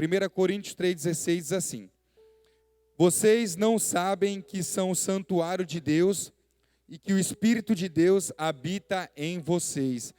1 Coríntios 3,16 diz assim: vocês não sabem que são o santuário de Deus e que o Espírito de Deus habita em vocês.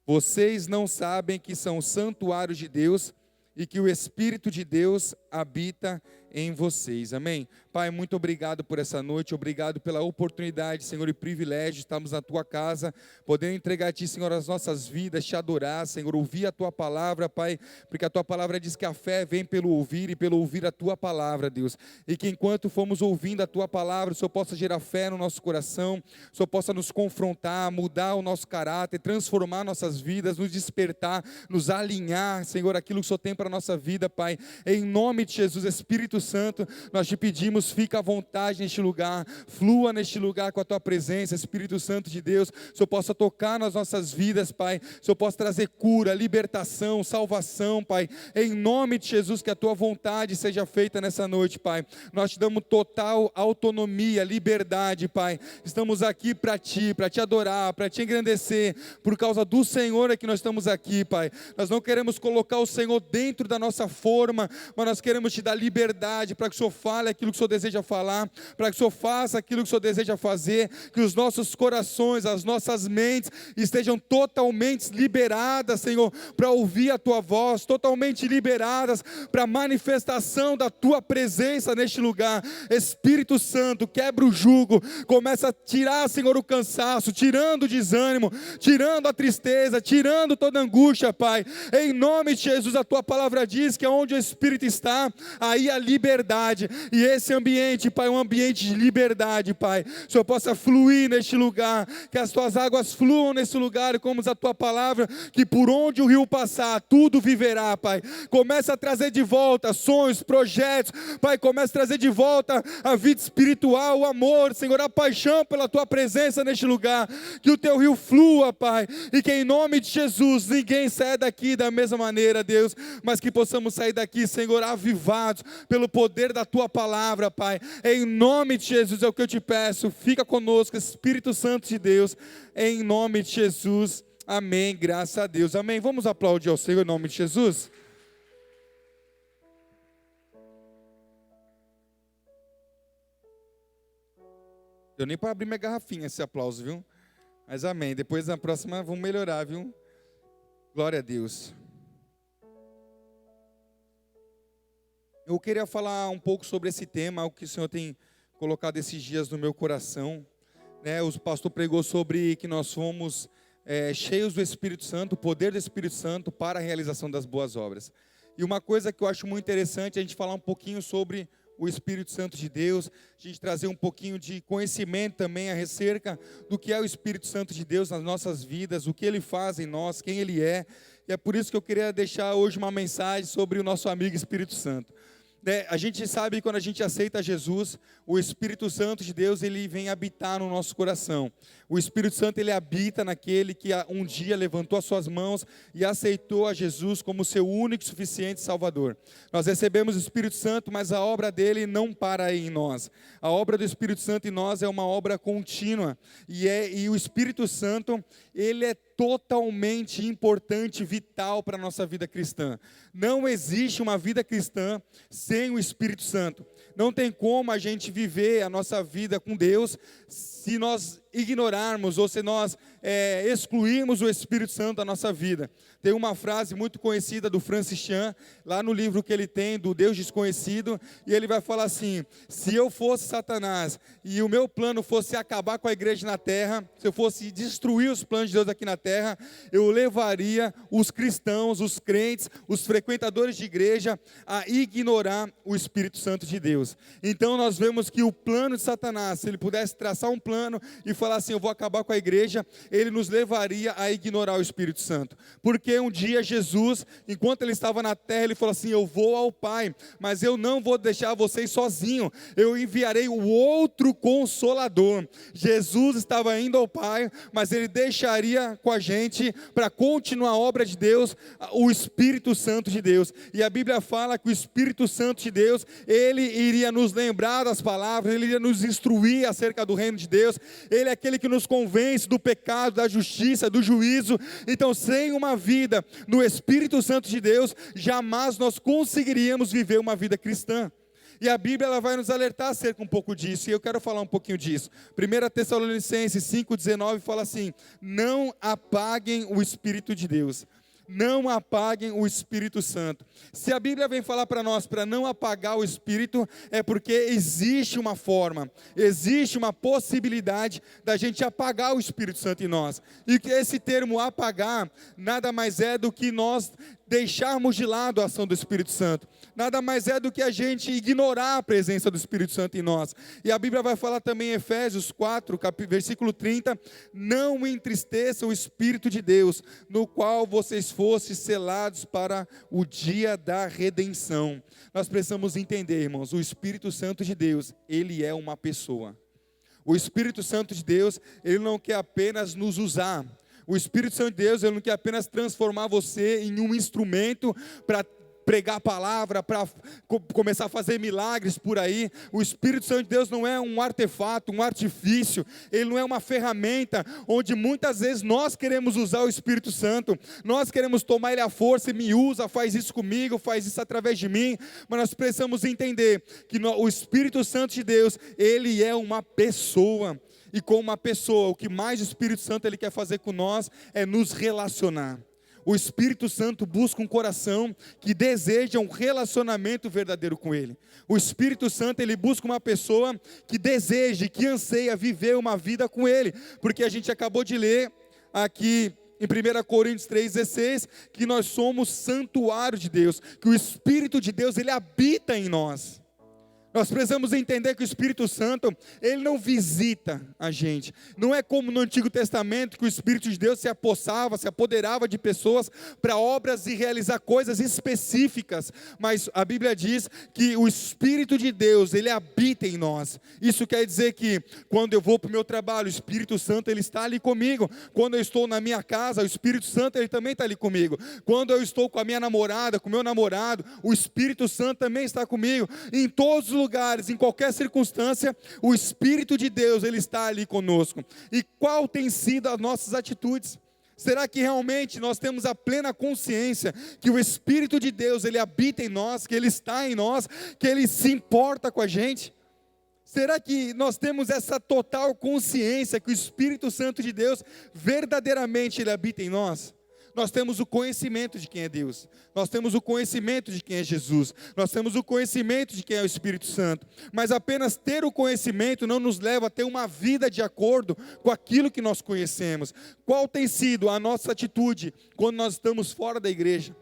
Vocês não sabem que são o santuário de Deus e que o Espírito de Deus habita em vocês. Amém? Pai, muito obrigado por essa noite, obrigado pela oportunidade, Senhor, e privilégio de estarmos na Tua casa, podendo entregar a Ti, Senhor, as nossas vidas, Te adorar, Senhor, ouvir a Tua palavra, Pai, porque a Tua palavra diz que a fé vem pelo ouvir e pelo ouvir a Tua palavra, Deus, e que enquanto fomos ouvindo a Tua palavra, o Senhor possa gerar fé no nosso coração, o Senhor possa nos confrontar, mudar o nosso caráter, transformar nossas vidas, nos despertar, nos alinhar, Senhor, aquilo que o Senhor tem para a nossa vida, Pai, em nome de Jesus, Espírito Santo, nós te pedimos, fica à vontade neste lugar, flua neste lugar com a Tua presença, Espírito Santo de Deus, o Senhor possa tocar nas nossas vidas, Pai, o Senhor possa trazer cura, libertação, salvação, Pai, em nome de Jesus, que a Tua vontade seja feita nessa noite, Pai, nós te damos total autonomia, liberdade, Pai, estamos aqui para Ti adorar, para Te engrandecer, por causa do Senhor é que nós estamos aqui, Pai, nós não queremos colocar o Senhor dentro da nossa forma, mas nós queremos Te dar liberdade, para que o Senhor fale aquilo que o Senhor deseja falar, para que o Senhor faça aquilo que o Senhor deseja fazer, que os nossos corações, as nossas mentes estejam totalmente liberadas, Senhor, para ouvir a Tua voz, totalmente liberadas para a manifestação da Tua presença neste lugar. Espírito Santo, quebra o jugo, começa a tirar, Senhor, o cansaço, tirando o desânimo, tirando a tristeza, tirando toda a angústia, Pai, em nome de Jesus. A Tua palavra diz que onde o Espírito está, aí a liberdade, e esse ambiente, Pai, é um ambiente de liberdade, Pai, o Senhor possa fluir neste lugar, que as Tuas águas fluam nesse lugar, e como diz a Tua palavra, que por onde o rio passar, tudo viverá, Pai, começa a trazer de volta sonhos, projetos, Pai, começa a trazer de volta a vida espiritual, o amor, Senhor, a paixão pela Tua presença neste lugar, que o Teu rio flua, Pai, e que em nome de Jesus, ninguém saia daqui da mesma maneira, Deus, mas que possamos sair daqui, Senhor, avivados pelo poder da Tua palavra, Pai, em nome de Jesus é o que eu Te peço, fica conosco, Espírito Santo de Deus, em nome de Jesus, amém, graças a Deus, amém. Vamos aplaudir ao Senhor em nome de Jesus. Eu nem para abrir minha garrafinha esse aplauso, viu? Mas amém, depois na próxima vamos melhorar, viu? Glória a Deus. Eu queria falar um pouco sobre esse tema, algo que o Senhor tem colocado esses dias no meu coração, né? O pastor pregou sobre que nós fomos cheios do Espírito Santo, o poder do Espírito Santo para a realização das boas obras. E uma coisa que eu acho muito interessante é a gente falar um pouquinho sobre o Espírito Santo de Deus, a gente trazer um pouquinho de conhecimento também acerca do que é o Espírito Santo de Deus nas nossas vidas, o que Ele faz em nós, quem Ele é. E é por isso que eu queria deixar hoje uma mensagem sobre o nosso amigo Espírito Santo. A gente sabe que quando a gente aceita Jesus, o Espírito Santo de Deus, ele vem habitar no nosso coração. O Espírito Santo, ele habita naquele que um dia levantou as suas mãos e aceitou a Jesus como seu único e suficiente Salvador. Nós recebemos o Espírito Santo, mas a obra dele não para aí em nós. A obra do Espírito Santo em nós é uma obra contínua. E o Espírito Santo, ele é totalmente importante, vital para a nossa vida cristã. Não existe uma vida cristã sem o Espírito Santo. Não tem como a gente viver a nossa vida com Deus se nós ignorarmos ou se nós excluirmos o Espírito Santo da nossa vida. Tem uma frase muito conhecida do Francis Chan, lá no livro que ele tem, do Deus Desconhecido, e ele vai falar assim: se eu fosse Satanás e o meu plano fosse acabar com a igreja na terra, se eu fosse destruir os planos de Deus aqui na terra, eu levaria os cristãos, os crentes, os frequentadores de igreja a ignorar o Espírito Santo de Deus. Então nós vemos que o plano de Satanás, se ele pudesse traçar um plano e falar assim, eu vou acabar com a igreja, ele nos levaria a ignorar o Espírito Santo. Porque um dia Jesus, enquanto ele estava na terra, ele falou assim, eu vou ao Pai, mas eu não vou deixar vocês sozinhos, eu enviarei o outro Consolador. Jesus estava indo ao Pai, mas ele deixaria com a gente, para continuar a obra de Deus, o Espírito Santo de Deus. E a Bíblia fala que o Espírito Santo de Deus, ele iria nos lembrar das palavras, ele iria nos instruir acerca do reino de Deus, ele é aquele que nos convence do pecado, da justiça, do juízo. Então, sem uma vida no Espírito Santo de Deus, jamais nós conseguiríamos viver uma vida cristã. E a Bíblia ela vai nos alertar acerca um pouco disso, e eu quero falar um pouquinho disso. 1 Tessalonicenses 5,19 fala assim: não apaguem o Espírito de Deus. Não apaguem o Espírito Santo. Se a Bíblia vem falar para nós para não apagar o Espírito, é porque existe uma forma, existe uma possibilidade da gente apagar o Espírito Santo em nós. E que esse termo apagar nada mais é do que nós deixarmos de lado a ação do Espírito Santo. Nada mais é do que a gente ignorar a presença do Espírito Santo em nós. E a Bíblia vai falar também em Efésios 4, versículo 30, não entristeça o Espírito de Deus, no qual vocês fossem selados para o dia da redenção. Nós precisamos entender, irmãos, o Espírito Santo de Deus, ele é uma pessoa. O Espírito Santo de Deus, ele não quer apenas nos usar. O Espírito Santo de Deus, ele não quer apenas transformar você em um instrumento para pregar a palavra, para começar a fazer milagres por aí. O Espírito Santo de Deus não é um artefato, um artifício, ele não é uma ferramenta, onde muitas vezes nós queremos usar o Espírito Santo, nós queremos tomar ele à força e me usa, faz isso comigo, faz isso através de mim, mas nós precisamos entender que o Espírito Santo de Deus, ele é uma pessoa, e com uma pessoa, o que mais o Espírito Santo ele quer fazer com nós, é nos relacionar. O Espírito Santo busca um coração que deseja um relacionamento verdadeiro com Ele. O Espírito Santo, ele busca uma pessoa que deseja, que anseia viver uma vida com Ele. Porque a gente acabou de ler aqui em 1 Coríntios 3,16, que nós somos santuário de Deus, que o Espírito de Deus, ele habita em nós. Nós precisamos entender que o Espírito Santo, ele não visita a gente. Não é como no Antigo Testamento, que o Espírito de Deus se apossava, se apoderava de pessoas para obras e realizar coisas específicas. Mas a Bíblia diz que o Espírito de Deus, ele habita em nós. Isso quer dizer que quando eu vou para o meu trabalho, o Espírito Santo, ele está ali comigo. Quando eu estou na minha casa, o Espírito Santo, ele também está ali comigo. Quando eu estou com a minha namorada, com o meu namorado, o Espírito Santo também está comigo. Em todos os lugares, em qualquer circunstância, o Espírito de Deus, ele está ali conosco. E qual tem sido as nossas atitudes? Será que realmente nós temos a plena consciência que o Espírito de Deus, ele habita em nós, que ele está em nós, que ele se importa com a gente? Será que nós temos essa total consciência que o Espírito Santo de Deus, verdadeiramente ele habita em nós? Nós temos o conhecimento de quem é Deus, nós temos o conhecimento de quem é Jesus, nós temos o conhecimento de quem é o Espírito Santo, mas apenas ter o conhecimento não nos leva a ter uma vida de acordo com aquilo que nós conhecemos. Qual tem sido a nossa atitude quando nós estamos fora da igreja?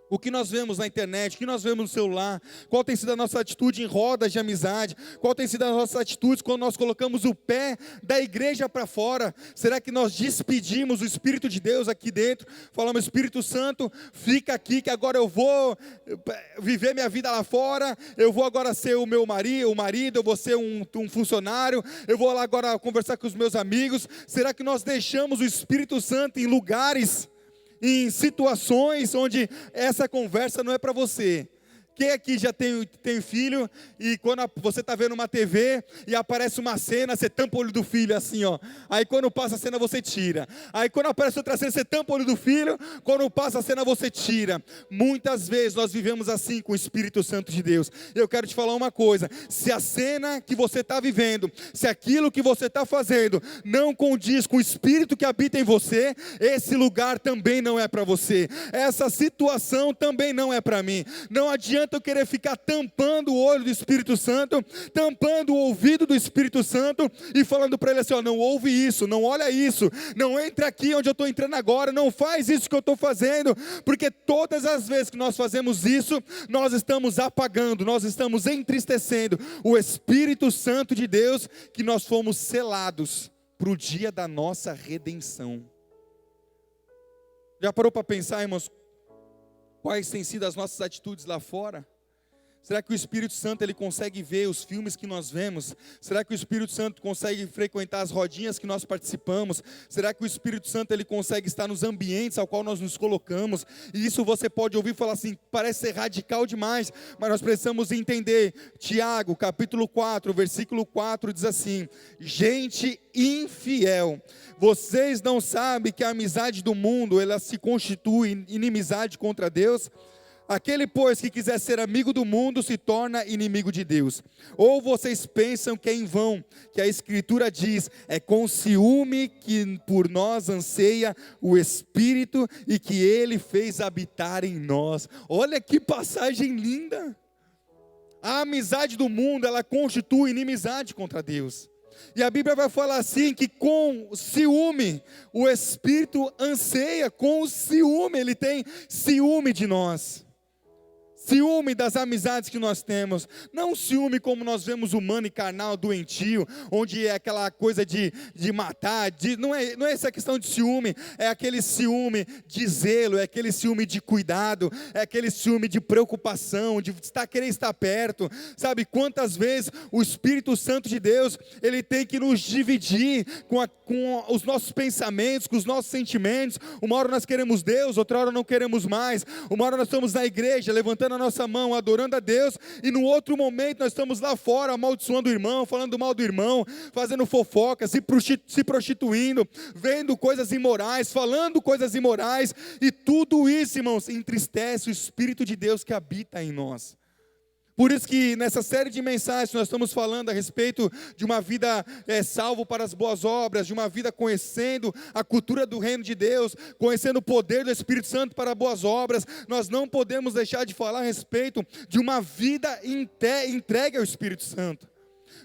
O que nós vemos na internet, o que nós vemos no celular, qual tem sido a nossa atitude em rodas de amizade, qual tem sido a nossa atitude quando nós colocamos o pé da igreja para fora? Será que nós despedimos o Espírito de Deus aqui dentro, falamos: Espírito Santo, fica aqui que agora eu vou viver minha vida lá fora, eu vou agora ser o meu marido, eu vou ser um funcionário, eu vou lá agora conversar com os meus amigos? Será que nós deixamos o Espírito Santo em lugares, em situações onde essa conversa não é para você? Quem aqui já tem filho e quando você está vendo uma TV e aparece uma cena, você tampa o olho do filho assim, ó. Aí quando passa a cena você tira. Aí quando aparece outra cena, você tampa o olho do filho. Quando passa a cena você tira. Muitas vezes nós vivemos assim com o Espírito Santo de Deus. Eu quero te falar uma coisa: se a cena que você está vivendo, se aquilo que você está fazendo não condiz com o Espírito que habita em você, esse lugar também não é para você. Essa situação também não é para mim. Não adianta eu querer ficar tampando o olho do Espírito Santo, tampando o ouvido do Espírito Santo e falando para ele assim: ó, não ouve isso, não olha isso, não entra aqui onde eu estou entrando agora, não faz isso que eu estou fazendo, porque todas as vezes que nós fazemos isso, nós estamos apagando, nós estamos entristecendo o Espírito Santo de Deus, que nós fomos selados para o dia da nossa redenção. Já parou para pensar, irmãos, quais têm sido as nossas atitudes lá fora? Será que o Espírito Santo ele consegue ver os filmes que nós vemos? Será que o Espírito Santo consegue frequentar as rodinhas que nós participamos? Será que o Espírito Santo ele consegue estar nos ambientes ao qual nós nos colocamos? E isso você pode ouvir e falar assim, parece ser radical demais, mas nós precisamos entender. Tiago, capítulo 4, versículo 4 diz assim: gente infiel, vocês não sabem que a amizade do mundo, ela se constitui em inimizade contra Deus? Aquele, pois, que quiser ser amigo do mundo, se torna inimigo de Deus. Ou vocês pensam que é em vão, que a Escritura diz, é com ciúme que por nós anseia o Espírito, e que Ele fez habitar em nós. Olha que passagem linda! A amizade do mundo, ela constitui inimizade contra Deus. E a Bíblia vai falar assim, que com ciúme, o Espírito anseia, com o ciúme, Ele tem ciúme de nós. Ciúme das amizades que nós temos, não ciúme como nós vemos humano e carnal, doentio, onde é aquela coisa de matar, não é essa questão de ciúme, é aquele ciúme de zelo, é aquele ciúme de cuidado, é aquele ciúme de preocupação, de querer estar perto. Sabe quantas vezes o Espírito Santo de Deus, ele tem que nos dividir com os nossos pensamentos, com os nossos sentimentos. Uma hora nós queremos Deus, outra hora não queremos mais. Uma hora nós estamos na igreja, levantando a nossa mão, adorando a Deus, e no outro momento nós estamos lá fora, amaldiçoando o irmão, falando mal do irmão, fazendo fofoca, se prostituindo, vendo coisas imorais, falando coisas imorais, e tudo isso, irmãos, entristece o Espírito de Deus que habita em nós. Por isso que nessa série de mensagens nós estamos falando a respeito de uma vida salvo para as boas obras, de uma vida conhecendo a cultura do reino de Deus, conhecendo o poder do Espírito Santo para boas obras. Nós não podemos deixar de falar a respeito de uma vida entregue ao Espírito Santo,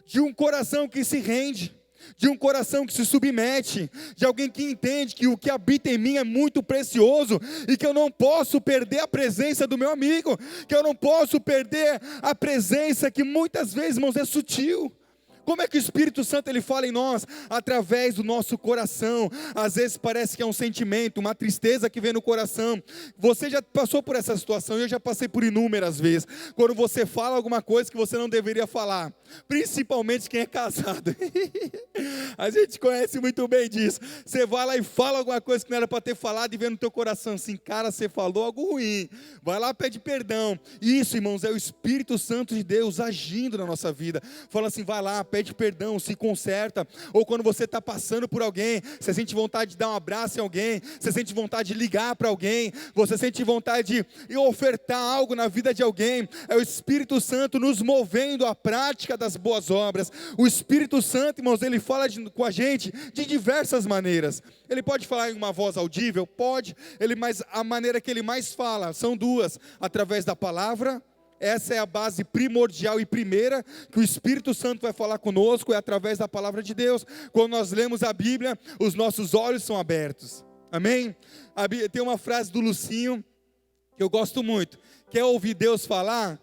de um coração que se rende, de um coração que se submete, de alguém que entende que o que habita em mim é muito precioso, e que eu não posso perder a presença do meu amigo, que eu não posso perder a presença que muitas vezes, irmãos, é sutil. Como é que o Espírito Santo ele fala em nós? Através do nosso coração. Às vezes parece que é um sentimento, uma tristeza que vem no coração. Você já passou por essa situação, eu já passei por inúmeras vezes. Quando você fala alguma coisa que você não deveria falar, principalmente quem é casado. A gente conhece muito bem disso. Você vai lá e fala alguma coisa que não era para ter falado, e vem no teu coração assim, cara, você falou algo ruim. Vai lá, pede perdão. Isso, irmãos, é o Espírito Santo de Deus agindo na nossa vida. Fala assim, vai lá, pede perdão, se conserta. Ou quando você está passando por alguém, você sente vontade de dar um abraço em alguém, você sente vontade de ligar para alguém, você sente vontade de ofertar algo na vida de alguém. É o Espírito Santo nos movendo à prática das boas obras. O Espírito Santo, irmãos, ele fala com a gente de diversas maneiras. Ele pode falar em uma voz audível? Pode. Mas a maneira que ele mais fala são duas: através da palavra. Essa é a base primordial e primeira que o Espírito Santo vai falar conosco, é através da palavra de Deus. Quando nós lemos a Bíblia, os nossos olhos são abertos. Amém? Tem uma frase do Lucinho que eu gosto muito: quer ouvir Deus falar?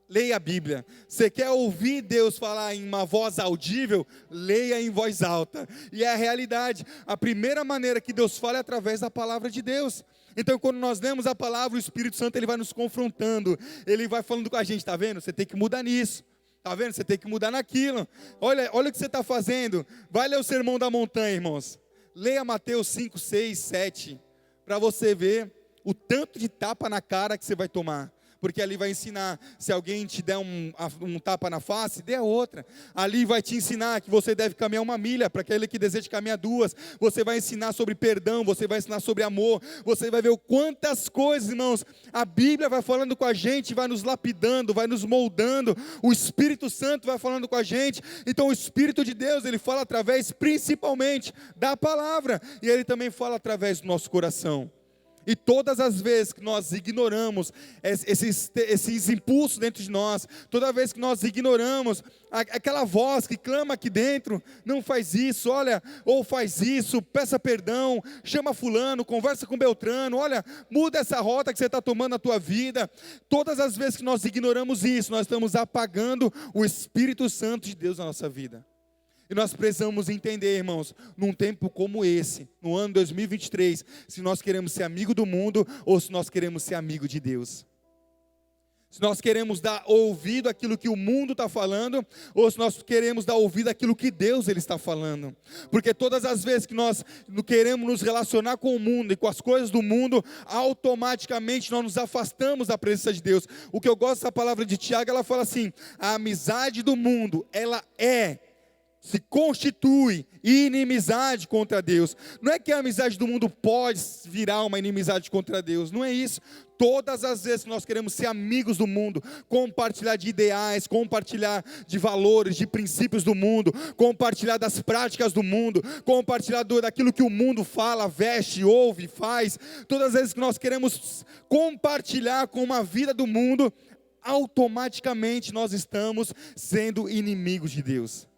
Leia a Bíblia. Você quer ouvir Deus falar em uma voz audível? Leia em voz alta. E é a realidade. A primeira maneira que Deus fala é através da palavra de Deus. Então, quando nós lemos a palavra, o Espírito Santo ele vai nos confrontando, ele vai falando com a gente, está vendo? Você tem que mudar nisso, está vendo? Você tem que mudar naquilo. Olha o que você está fazendo. Vai ler o Sermão da Montanha, irmãos. Leia Mateus 5, 6, 7, para você ver o tanto de tapa na cara que você vai tomar. Porque ali vai ensinar, se alguém te der um tapa na face, dê a outra. Ali vai te ensinar que você deve caminhar 1 milha, para aquele que deseja caminhar 2. Você vai ensinar sobre perdão, você vai ensinar sobre amor. Você vai ver o quantas coisas, irmãos, a Bíblia vai falando com a gente, vai nos lapidando, vai nos moldando. O Espírito Santo vai falando com a gente. Então o Espírito de Deus, ele fala através principalmente da palavra. E ele também fala através do nosso coração. E todas as vezes que nós ignoramos esses impulsos dentro de nós, toda vez que nós ignoramos aquela voz que clama aqui dentro, não faz isso, olha, ou faz isso, peça perdão, chama fulano, conversa com Beltrano, olha, muda essa rota que você está tomando na tua vida. Todas as vezes que nós ignoramos isso, nós estamos apagando o Espírito Santo de Deus na nossa vida. E nós precisamos entender, irmãos, num tempo como esse, no ano 2023, se nós queremos ser amigo do mundo ou se nós queremos ser amigo de Deus. Se nós queremos dar ouvido àquilo que o mundo está falando, ou se nós queremos dar ouvido àquilo que Deus ele está falando. Porque todas as vezes que nós queremos nos relacionar com o mundo e com as coisas do mundo, automaticamente nós nos afastamos da presença de Deus. O que eu gosto dessa palavra de Tiago, ela fala assim: a amizade do mundo, ela se constitui inimizade contra Deus. Não é que a amizade do mundo pode virar uma inimizade contra Deus, não é isso. Todas as vezes que nós queremos ser amigos do mundo, compartilhar de ideais, compartilhar de valores, de princípios do mundo, compartilhar das práticas do mundo, compartilhar daquilo que o mundo fala, veste, ouve, faz, todas as vezes que nós queremos compartilhar com uma vida do mundo, automaticamente nós estamos sendo inimigos de Deus.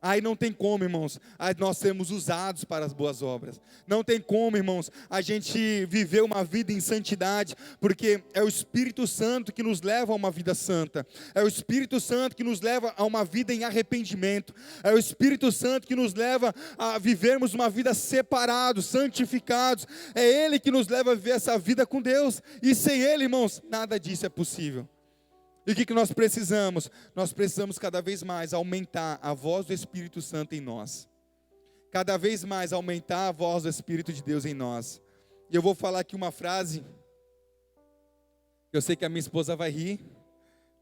Aí não tem como, irmãos, nós sermos usados para as boas obras. Não tem como, irmãos, a gente viver uma vida em santidade, porque é o Espírito Santo que nos leva a uma vida santa. É o Espírito Santo que nos leva a uma vida em arrependimento. É o Espírito Santo que nos leva a vivermos uma vida separados, santificados. É Ele que nos leva a viver essa vida com Deus. E sem Ele, irmãos, nada disso é possível. E o que nós precisamos? Nós precisamos cada vez mais aumentar a voz do Espírito Santo em nós. Cada vez mais aumentar a voz do Espírito de Deus em nós. E eu vou falar aqui uma frase, eu sei que a minha esposa vai rir,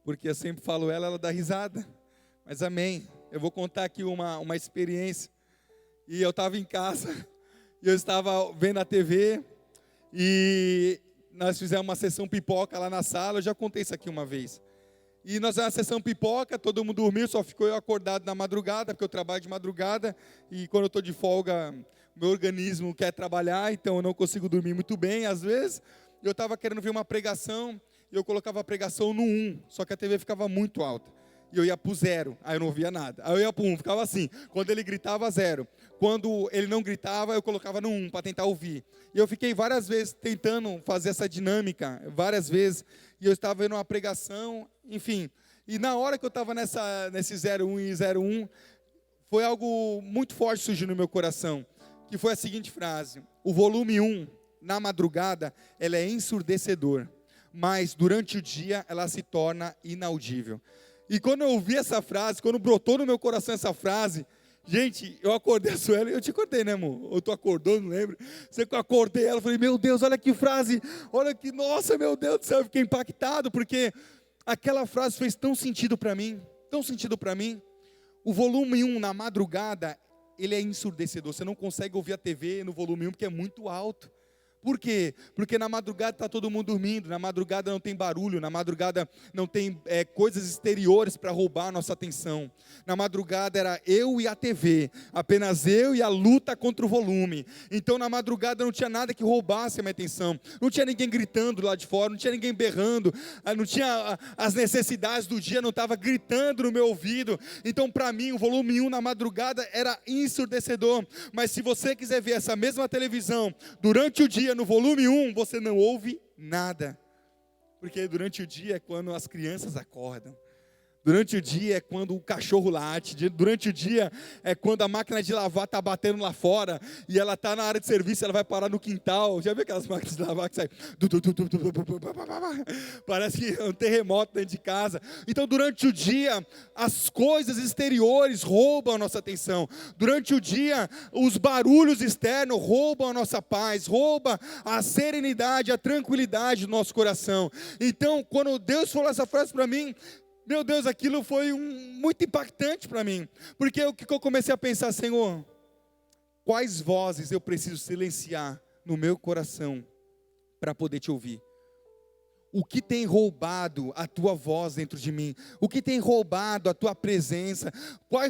porque eu sempre falo ela dá risada. Mas amém. Eu vou contar aqui uma experiência. E eu estava em casa, e eu estava vendo a TV, e nós fizemos uma sessão pipoca lá na sala, eu já contei isso aqui uma vez. E nós fizemos a sessão pipoca, todo mundo dormiu, só ficou eu acordado na madrugada, porque eu trabalho de madrugada, e quando eu estou de folga, meu organismo quer trabalhar, então eu não consigo dormir muito bem, às vezes. Eu estava querendo ver uma pregação, e eu colocava a pregação no 1, só que a TV ficava muito alta. E eu ia para o 0, aí eu não via nada. Aí eu ia para o 1, ficava assim. Quando ele gritava, 0. Quando ele não gritava, eu colocava no 1 para tentar ouvir. E eu fiquei várias vezes tentando fazer essa dinâmica, várias vezes. E eu estava vendo uma pregação, enfim. E na hora que eu estava nesse 01 e 01, foi algo muito forte surgindo no meu coração. Que foi a seguinte frase: o volume 1, na madrugada, ela é ensurdecedor. Mas durante o dia, ela se torna inaudível. E quando eu ouvi essa frase, quando brotou no meu coração essa frase, gente, eu acordei a Sueli, eu te acordei, né, amor? Ou tu acordou, não lembro. Você que eu acordei ela, falei, meu Deus, olha que frase, olha que, nossa, meu Deus do céu, eu fiquei impactado, porque aquela frase fez tão sentido para mim, tão sentido para mim. O volume 1, na madrugada, ele é ensurdecedor, você não consegue ouvir a TV no volume 1, porque é muito alto. Por quê? Porque na madrugada está todo mundo dormindo, na madrugada não tem barulho, na madrugada não tem coisas exteriores para roubar a nossa atenção. Na madrugada era eu e a TV, apenas eu e a luta contra o volume. Então na madrugada não tinha nada que roubasse a minha atenção, não tinha ninguém gritando lá de fora, não tinha ninguém berrando, não tinha as necessidades do dia, não estava gritando no meu ouvido. Então para mim o volume 1 na madrugada era ensurdecedor. Mas se você quiser ver essa mesma televisão durante o dia, no volume 1, você não ouve nada, porque durante o dia é quando as crianças acordam, durante o dia é quando o cachorro late, durante o dia é quando a máquina de lavar está batendo lá fora, e ela está na área de serviço, ela vai parar no quintal. Já viu aquelas máquinas de lavar que saem? Parece que é um terremoto dentro de casa. Então durante o dia, as coisas exteriores roubam a nossa atenção. Durante o dia, os barulhos externos roubam a nossa paz, roubam a serenidade, a tranquilidade do nosso coração. Então quando Deus falou essa frase para mim, meu Deus, aquilo foi muito impactante para mim, porque o que eu comecei a pensar, Senhor, quais vozes eu preciso silenciar no meu coração para poder te ouvir? O que tem roubado a tua voz dentro de mim? O que tem roubado a tua presença?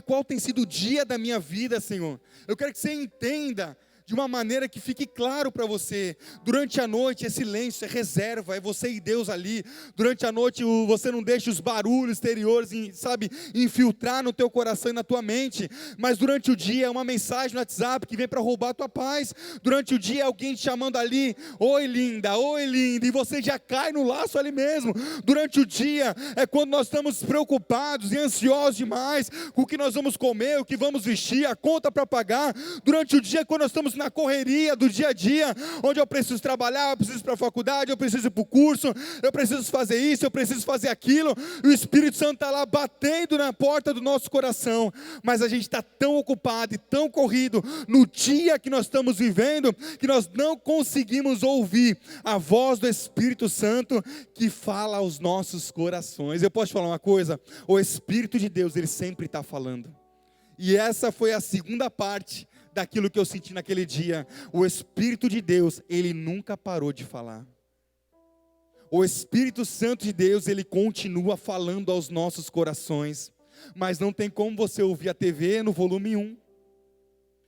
Qual tem sido o dia da minha vida, Senhor? Eu quero que você entenda de uma maneira que fique claro para você. Durante a noite é silêncio, é reserva, é você e Deus ali. Durante a noite você não deixa os barulhos exteriores, infiltrar no teu coração e na tua mente. Mas durante o dia é uma mensagem no WhatsApp que vem para roubar a tua paz. Durante o dia é alguém te chamando ali, oi linda, e você já cai no laço ali mesmo. Durante o dia é quando nós estamos preocupados e ansiosos demais com o que nós vamos comer, o que vamos vestir, a conta para pagar. Durante o dia é quando nós estamos na correria do dia a dia, onde eu preciso trabalhar, eu preciso ir para a faculdade, eu preciso ir para o curso, eu preciso fazer isso, eu preciso fazer aquilo, e o Espírito Santo está lá batendo na porta do nosso coração, mas a gente está tão ocupado e tão corrido no dia que nós estamos vivendo, que nós não conseguimos ouvir a voz do Espírito Santo que fala aos nossos corações. Eu posso te falar uma coisa? O Espírito de Deus, Ele sempre está falando. E essa foi a segunda parte daquilo que eu senti naquele dia. O Espírito de Deus, Ele nunca parou de falar. O Espírito Santo de Deus, Ele continua falando aos nossos corações. Mas não tem como você ouvir a TV no volume 1.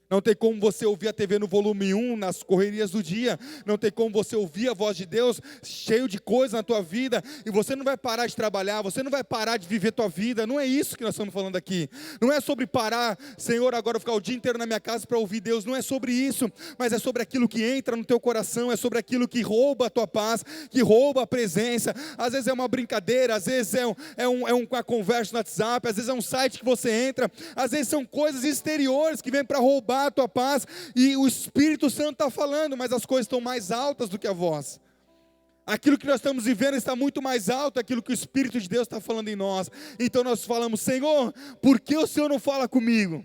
Não tem como você ouvir a TV no volume 1, nas correrias do dia. Não tem como você ouvir a voz de Deus cheio de coisa na tua vida, e você não vai parar de trabalhar, você não vai parar de viver a tua vida. Não é isso que nós estamos falando aqui. Não é sobre parar, Senhor, agora eu ficar o dia inteiro na minha casa para ouvir Deus. Não é sobre isso, mas é sobre aquilo que entra no teu coração, é sobre aquilo que rouba a tua paz, que rouba a presença. Às vezes é uma brincadeira, às vezes uma conversa no WhatsApp, às vezes é um site que você entra, às vezes são coisas exteriores que vêm para roubar a tua paz, e o Espírito Santo está falando, mas as coisas estão mais altas do que a voz. Aquilo que nós estamos vivendo está muito mais alto daquilo que o Espírito de Deus está falando em nós. Então nós falamos: Senhor, por que o Senhor não fala comigo?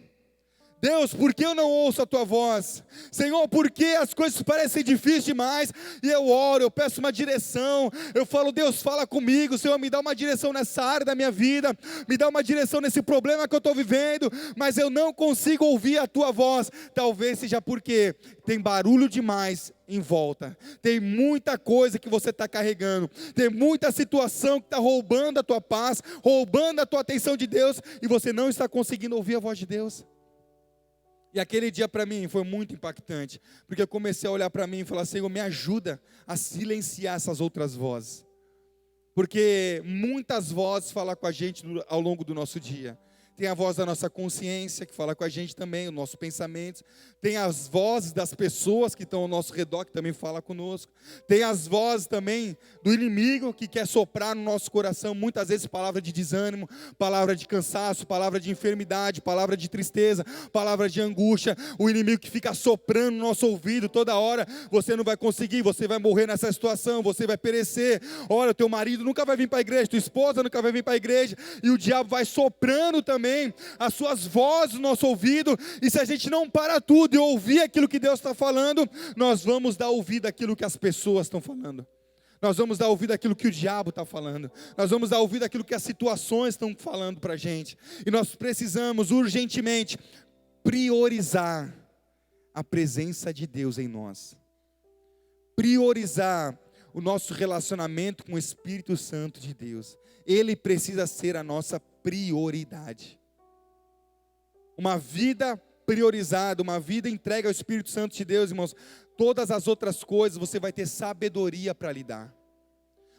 Deus, por que eu não ouço a tua voz? Senhor, por que as coisas parecem difíceis demais? E eu oro, eu peço uma direção, eu falo: Deus, fala comigo, Senhor, me dá uma direção nessa área da minha vida, me dá uma direção nesse problema que eu estou vivendo, mas eu não consigo ouvir a tua voz. Talvez seja porque tem barulho demais em volta, tem muita coisa que você está carregando, tem muita situação que está roubando a tua paz, roubando a tua atenção de Deus, e você não está conseguindo ouvir a voz de Deus. E aquele dia para mim foi muito impactante, porque eu comecei a olhar para mim e falar: Senhor, me ajuda a silenciar essas outras vozes, porque muitas vozes falam com a gente ao longo do nosso dia. Tem a voz da nossa consciência que fala com a gente também, os nossos pensamentos. Tem as vozes das pessoas que estão ao nosso redor, que também falam conosco. Tem as vozes também do inimigo que quer soprar no nosso coração, muitas vezes palavra de desânimo, palavra de cansaço, palavra de enfermidade, palavra de tristeza, palavra de angústia. O inimigo que fica soprando no nosso ouvido toda hora: você não vai conseguir, você vai morrer nessa situação, você vai perecer. Olha, o teu marido nunca vai vir para a igreja, tua esposa nunca vai vir para a igreja. E o diabo vai soprando também as suas vozes no nosso ouvido, e se a gente não para tudo e ouvir aquilo que Deus está falando, nós vamos dar ouvido àquilo que as pessoas estão falando, nós vamos dar ouvido àquilo que o diabo está falando, nós vamos dar ouvido àquilo que as situações estão falando para a gente, e nós precisamos urgentemente priorizar a presença de Deus em nós, priorizar o nosso relacionamento com o Espírito Santo de Deus. Ele precisa ser a nossa prioridade. Uma vida priorizada, uma vida entregue ao Espírito Santo de Deus, irmãos, todas as outras coisas você vai ter sabedoria para lidar.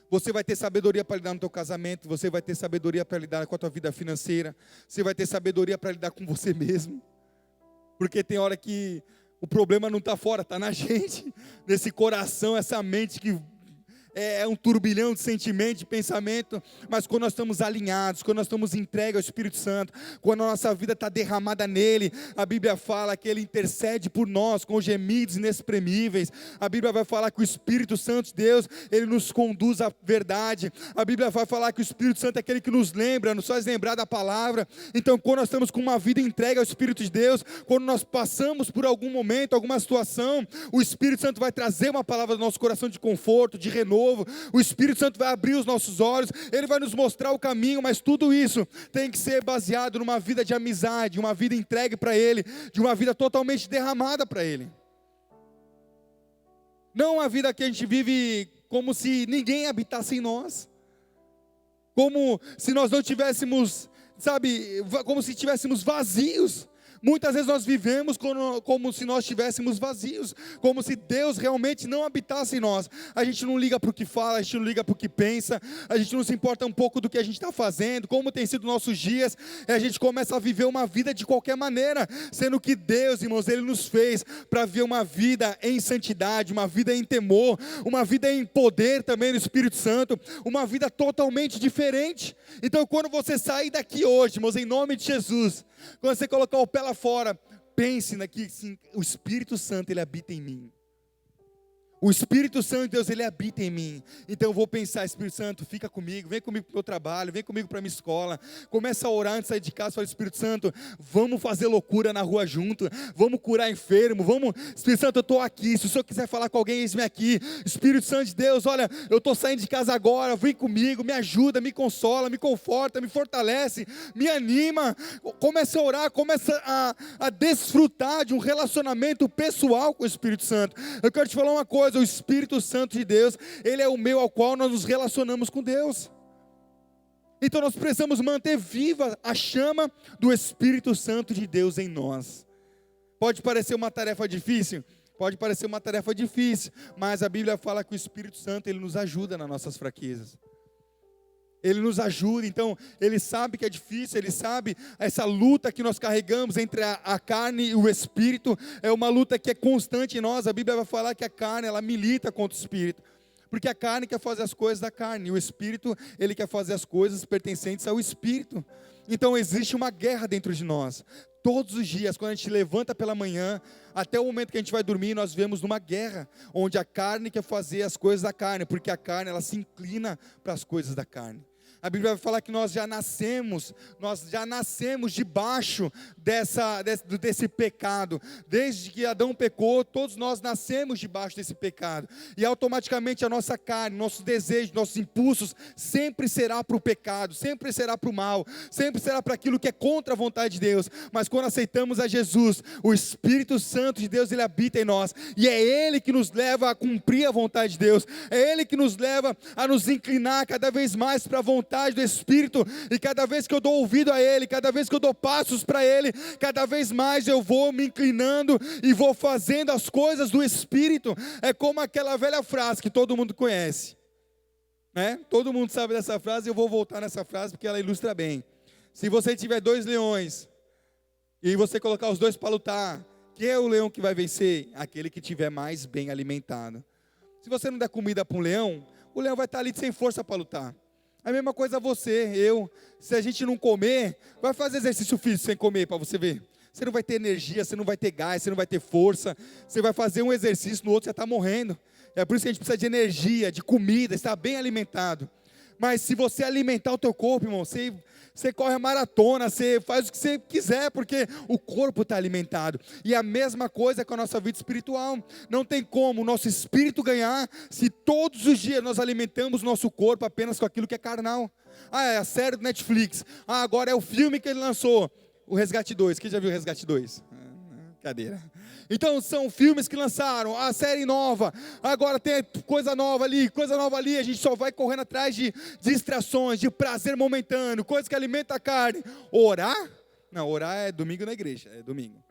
Você vai ter sabedoria para lidar no teu casamento, você vai ter sabedoria para lidar com a tua vida financeira, você vai ter sabedoria para lidar com você mesmo. Porque tem hora que o problema não está fora, está na gente, nesse coração, essa mente que é um turbilhão de sentimento, de pensamento, mas quando nós estamos alinhados, quando nós estamos entregues ao Espírito Santo, quando a nossa vida está derramada nele, a Bíblia fala que ele intercede por nós com gemidos inexprimíveis. A Bíblia vai falar que o Espírito Santo de Deus, ele nos conduz à verdade. A Bíblia vai falar que o Espírito Santo é aquele que nos lembra, nos faz lembrar da palavra. Então, quando nós estamos com uma vida entregue ao Espírito de Deus, quando nós passamos por algum momento, alguma situação, o Espírito Santo vai trazer uma palavra do nosso coração de conforto, de renovo. O Espírito Santo vai abrir os nossos olhos, ele vai nos mostrar o caminho, mas tudo isso tem que ser baseado numa vida de amizade, uma vida entregue para ele, de uma vida totalmente derramada para ele. Não uma vida que a gente vive como se ninguém habitasse em nós, como se nós não tivéssemos, sabe, como se estivéssemos vazios. Muitas vezes nós vivemos como se nós estivéssemos vazios, como se Deus realmente não habitasse em nós. A gente não liga para o que fala, a gente não liga para o que pensa, a gente não se importa um pouco do que a gente está fazendo, como tem sido nossos dias, e a gente começa a viver uma vida de qualquer maneira, sendo que Deus, irmãos, Ele nos fez para viver uma vida em santidade, uma vida em temor, uma vida em poder também no Espírito Santo, uma vida totalmente diferente. Então, quando você sair daqui hoje, irmãos, em nome de Jesus, quando você colocar o pé lá fora, pense naquilo assim, o Espírito Santo, ele habita em mim. O Espírito Santo de Deus, ele habita em mim. Então eu vou pensar, Espírito Santo, fica comigo, vem comigo para o meu trabalho, vem comigo para a minha escola. Começa a orar antes de sair de casa, fala, Espírito Santo, vamos fazer loucura na rua junto, vamos curar enfermo, vamos, Espírito Santo, eu estou aqui, se o Senhor quiser falar com alguém, eis-me aqui. Espírito Santo de Deus, olha, eu estou saindo de casa agora, vem comigo, me ajuda, me consola, me conforta, me fortalece, me anima. Começa a orar, começa a desfrutar de um relacionamento pessoal com o Espírito Santo. Eu quero te falar uma coisa, o Espírito Santo de Deus, ele é o meio ao qual nós nos relacionamos com Deus. Então nós precisamos manter viva a chama do Espírito Santo de Deus em nós. Pode parecer uma tarefa difícil? Pode parecer uma tarefa difícil, mas a Bíblia fala que o Espírito Santo, ele nos ajuda nas nossas fraquezas. Ele nos ajuda, então ele sabe que é difícil, ele sabe essa luta que nós carregamos entre a carne e o Espírito, é uma luta que é constante em nós. A Bíblia vai falar que a carne, ela milita contra o Espírito, porque a carne quer fazer as coisas da carne, e o Espírito, ele quer fazer as coisas pertencentes ao Espírito. Então existe uma guerra dentro de nós. Todos os dias, quando a gente levanta pela manhã, até o momento que a gente vai dormir, nós vivemos numa guerra, onde a carne quer fazer as coisas da carne, porque a carne, ela se inclina para as coisas da carne. A Bíblia vai falar que nós já nascemos debaixo desse pecado. Desde que Adão pecou, todos nós nascemos debaixo desse pecado. E automaticamente a nossa carne, nossos desejos, nossos impulsos, sempre será para o pecado, sempre será para o mal, sempre será para aquilo que é contra a vontade de Deus. Mas quando aceitamos a Jesus, o Espírito Santo de Deus, ele habita em nós. E é Ele que nos leva a cumprir a vontade de Deus. É Ele que nos leva a nos inclinar cada vez mais para a vontade do Espírito, e cada vez que eu dou ouvido a Ele, cada vez que eu dou passos para Ele, cada vez mais eu vou me inclinando e vou fazendo as coisas do Espírito. É como aquela velha frase que todo mundo conhece, né? Todo mundo sabe dessa frase, eu vou voltar nessa frase porque ela ilustra bem. Se você tiver 2 leões, e você colocar os 2 para lutar, quem é o leão que vai vencer? Aquele que tiver mais bem alimentado. Se você não der comida para um leão, o leão vai estar ali sem força para lutar. A mesma coisa você, eu, se a gente não comer, vai fazer exercício físico sem comer para você ver. Você não vai ter energia, você não vai ter gás, você não vai ter força. Você vai fazer um exercício, no outro você está morrendo. É por isso que a gente precisa de energia, de comida, estar bem alimentado. Mas se você alimentar o teu corpo, irmão, você corre a maratona, você faz o que você quiser, porque o corpo está alimentado. E a mesma coisa com a nossa vida espiritual. Não tem como o nosso espírito ganhar se todos os dias nós alimentamos o nosso corpo apenas com aquilo que é carnal. Ah, é a série do Netflix. Ah, agora é o filme que ele lançou, o Resgate 2. Quem já viu o Resgate 2? Cadeira. Então são filmes que lançaram, a série nova, agora tem coisa nova ali, a gente só vai correndo atrás de distrações, de prazer momentâneo, coisa que alimenta a carne. Orar? Não, orar é domingo na igreja, é domingo.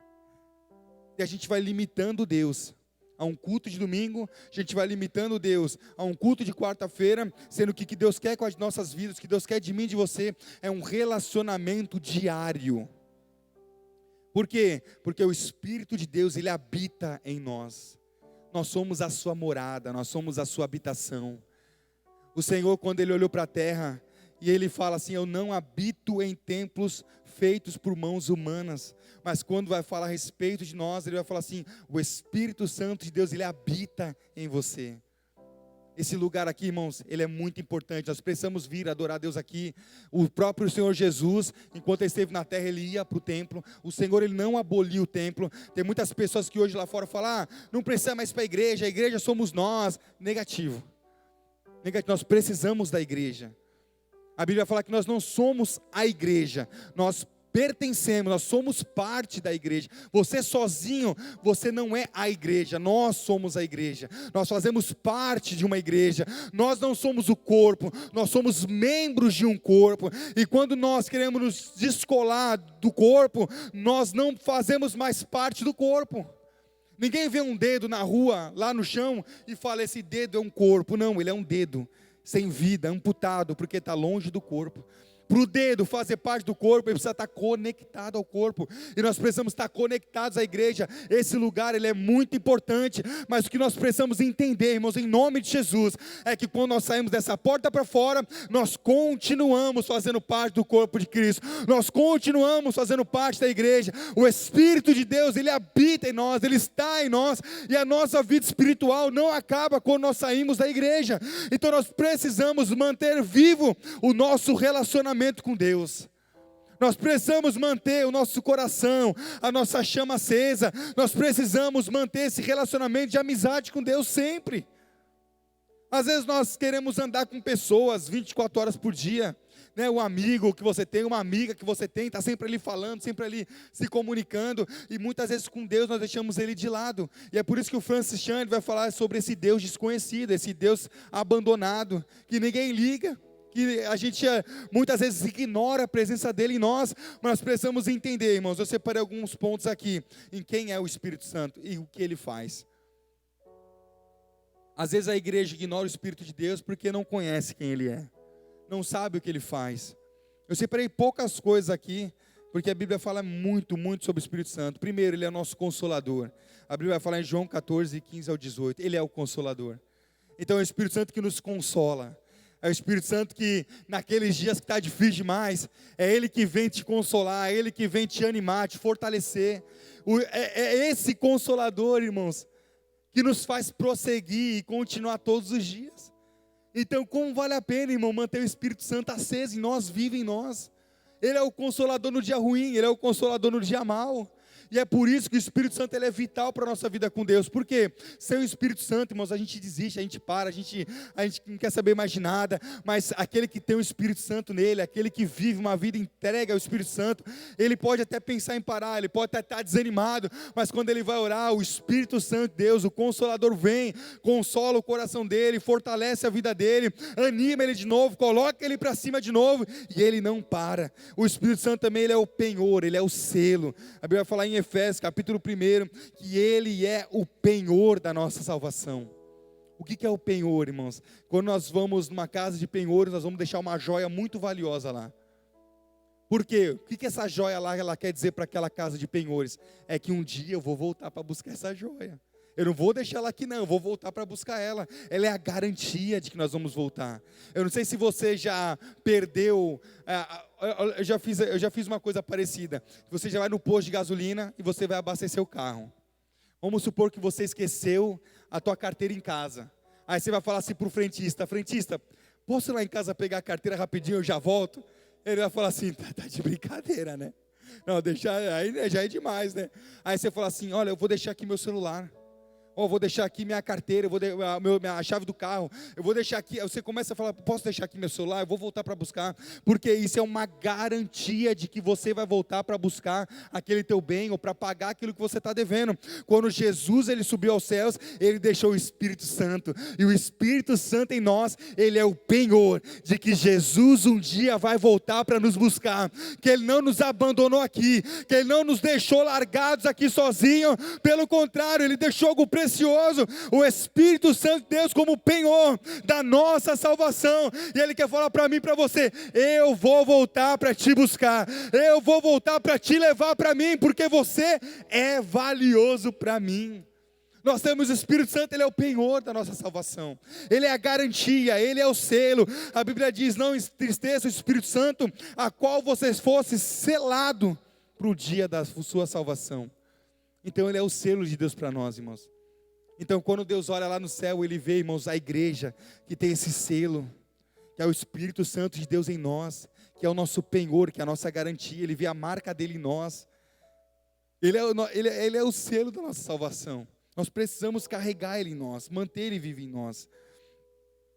E a gente vai limitando Deus a um culto de domingo, a gente vai limitando Deus a um culto de quarta-feira, sendo que o que Deus quer com as nossas vidas, o que Deus quer de mim e de você, é um relacionamento diário. Por quê? Porque o Espírito de Deus, ele habita em nós. Nós somos a sua morada, nós somos a sua habitação. O Senhor, quando ele olhou para a terra, e ele fala assim, eu não habito em templos feitos por mãos humanas. Mas quando vai falar a respeito de nós, ele vai falar assim, o Espírito Santo de Deus, ele habita em você. Esse lugar aqui, irmãos, ele é muito importante. Nós precisamos vir adorar a Deus aqui. O próprio Senhor Jesus, enquanto ele esteve na terra, ele ia para o templo. O Senhor, ele não aboliu o templo. Tem muitas pessoas que hoje lá fora falam, não precisa mais para a igreja somos nós. Negativo. Nós precisamos da igreja. A Bíblia fala que nós não somos a igreja, nós pertencemos, nós somos parte da igreja. Você sozinho, você não é a igreja, nós somos a igreja. Nós fazemos parte de uma igreja. Nós não somos o corpo, nós somos membros de um corpo. E quando nós queremos nos descolar do corpo, nós não fazemos mais parte do corpo. Ninguém vê um dedo na rua, lá no chão, e fala, esse dedo é um corpo. Não, ele é um dedo sem vida, amputado, porque está longe do corpo. para o dedo fazer parte do corpo, ele precisa estar conectado ao corpo, e nós precisamos estar conectados à igreja. Esse lugar, ele é muito importante, mas o que nós precisamos entender, irmãos, em nome de Jesus, é que quando nós saímos dessa porta para fora, nós continuamos fazendo parte do corpo de Cristo, nós continuamos fazendo parte da igreja. O Espírito de Deus, ele habita em nós, ele está em nós, e a nossa vida espiritual não acaba quando nós saímos da igreja. Então nós precisamos manter vivo o nosso relacionamento com Deus. Nós precisamos manter o nosso coração, a nossa chama acesa. Nós precisamos manter esse relacionamento de amizade com Deus sempre. Às vezes nós queremos andar com pessoas 24 horas por dia, né? Um amigo que você tem, uma amiga que você tem, está sempre ali falando, sempre ali se comunicando, e muitas vezes com Deus nós deixamos ele de lado. E é por isso que o Francis Chan vai falar sobre esse Deus desconhecido, esse Deus abandonado, que ninguém liga, que a gente muitas vezes ignora a presença dele em nós. Mas nós precisamos entender, irmãos, eu separei alguns pontos aqui, em quem é o Espírito Santo e o que ele faz. Às vezes a igreja ignora o Espírito de Deus porque não conhece quem ele é, não sabe o que ele faz. Eu separei poucas coisas aqui, porque a Bíblia fala muito sobre o Espírito Santo. Primeiro, ele é nosso consolador. A Bíblia vai falar em João 14, 15 ao 18, ele é o consolador. Então é o Espírito Santo que nos consola. É o Espírito Santo que naqueles dias que está difícil demais, é ele que vem te consolar, é ele que vem te animar, te fortalecer. É esse consolador, irmãos, que nos faz prosseguir e continuar todos os dias. Então, como vale a pena, irmão, manter o Espírito Santo aceso em nós, vivo em nós? Ele é o consolador no dia ruim, ele é o consolador no dia mau. E é por isso que o Espírito Santo, ele é vital para a nossa vida com Deus. Por quê? Sem o Espírito Santo, irmãos, a gente desiste, a gente para, a gente não quer saber mais de nada. Mas aquele que tem o Espírito Santo nele, aquele que vive uma vida entregue ao Espírito Santo, ele pode até pensar em parar, ele pode até estar desanimado, mas quando ele vai orar, o Espírito Santo de Deus, o Consolador, vem, consola o coração dele, fortalece a vida dele, anima ele de novo, coloca ele para cima de novo, e ele não para. O Espírito Santo também, ele é o penhor, ele é o selo. A Bíblia vai falar em Efésios, capítulo 1, que ele é o penhor da nossa salvação. O que é o penhor, irmãos? Quando nós vamos numa casa de penhores, nós vamos deixar uma joia muito valiosa lá. Por quê? O que essa joia lá ela quer dizer para aquela casa de penhores? É que um dia eu vou voltar para buscar essa joia. Eu não vou deixar ela aqui não, eu vou voltar para buscar ela. Ela é a garantia de que nós vamos voltar. Eu não sei se você já perdeu, eu já fiz uma coisa parecida. Você já vai no posto de gasolina e você vai abastecer o carro. Vamos supor que você esqueceu a tua carteira em casa. Aí você vai falar assim para o frentista, posso ir lá em casa pegar a carteira rapidinho, eu já volto? Ele vai falar assim, tá de brincadeira, né? Não, deixar, aí já é demais, né? Aí você fala assim, olha, eu vou deixar aqui meu celular. Eu vou deixar aqui minha carteira, a chave do carro, eu vou deixar aqui. Você começa a falar, posso deixar aqui meu celular? Eu vou voltar para buscar, porque isso é uma garantia de que você vai voltar para buscar aquele teu bem, ou para pagar aquilo que você está devendo. Quando Jesus ele subiu aos céus, ele deixou o Espírito Santo, e o Espírito Santo em nós, ele é o penhor, de que Jesus um dia vai voltar para nos buscar, que ele não nos abandonou aqui, que ele não nos deixou largados aqui sozinhos, pelo contrário, ele deixou algo precioso, o Espírito Santo de Deus como penhor da nossa salvação, e ele quer falar para mim e para você, eu vou voltar para te buscar, eu vou voltar para te levar para mim, porque você é valioso para mim. Nós temos o Espírito Santo, ele é o penhor da nossa salvação, ele é a garantia, ele é o selo. A Bíblia diz, não entristeça o Espírito Santo, a qual vocês fossem selado para o dia da sua salvação. Então ele é o selo de Deus para nós, irmãos. Então quando Deus olha lá no céu, ele vê, irmãos, a igreja que tem esse selo, que é o Espírito Santo de Deus em nós, que é o nosso penhor, que é a nossa garantia. Ele vê a marca dele em nós, ele é o selo da nossa salvação. Nós precisamos carregar ele em nós, manter ele vivo em nós.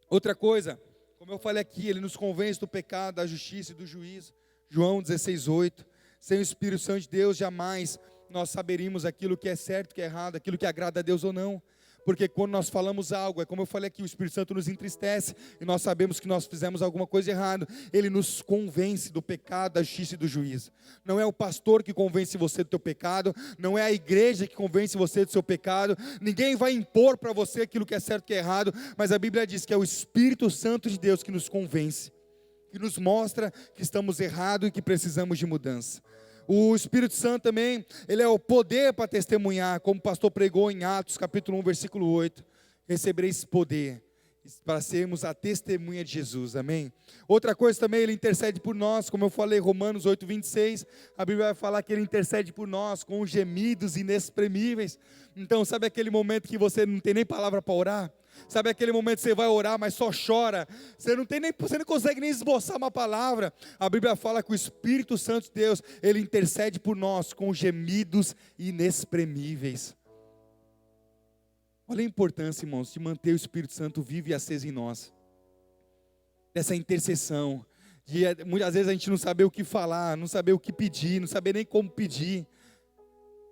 Outra coisa, como eu falei aqui, ele nos convence do pecado, da justiça e do juízo. João 16:8. Sem o Espírito Santo de Deus, jamais nós saberíamos aquilo que é certo, que é errado, aquilo que agrada a Deus ou não. Porque quando nós falamos algo, é como eu falei aqui, o Espírito Santo nos entristece, e nós sabemos que nós fizemos alguma coisa errada. Ele nos convence do pecado, da justiça e do juízo. Não é o pastor que convence você do teu pecado, não é a igreja que convence você do seu pecado, ninguém vai impor para você aquilo que é certo, que é errado, mas a Bíblia diz que é o Espírito Santo de Deus que nos convence. que nos mostra que estamos errados e que precisamos de mudança. O Espírito Santo também, ele é o poder para testemunhar, como o pastor pregou em Atos capítulo 1, versículo 8. Recebereis poder para sermos a testemunha de Jesus, amém? Outra coisa também, ele intercede por nós, como eu falei, Romanos 8, 26, a Bíblia vai falar que ele intercede por nós, com gemidos inexprimíveis. Então, sabe aquele momento que você não tem nem palavra para orar? Sabe aquele momento que você vai orar, mas só chora, você não consegue nem esboçar uma palavra? A Bíblia fala que o Espírito Santo de Deus, ele intercede por nós, com gemidos inexprimíveis. Olha a importância, irmãos, de manter o Espírito Santo vivo e aceso em nós. Dessa intercessão, de muitas vezes a gente não saber o que falar, não saber o que pedir, não saber nem como pedir.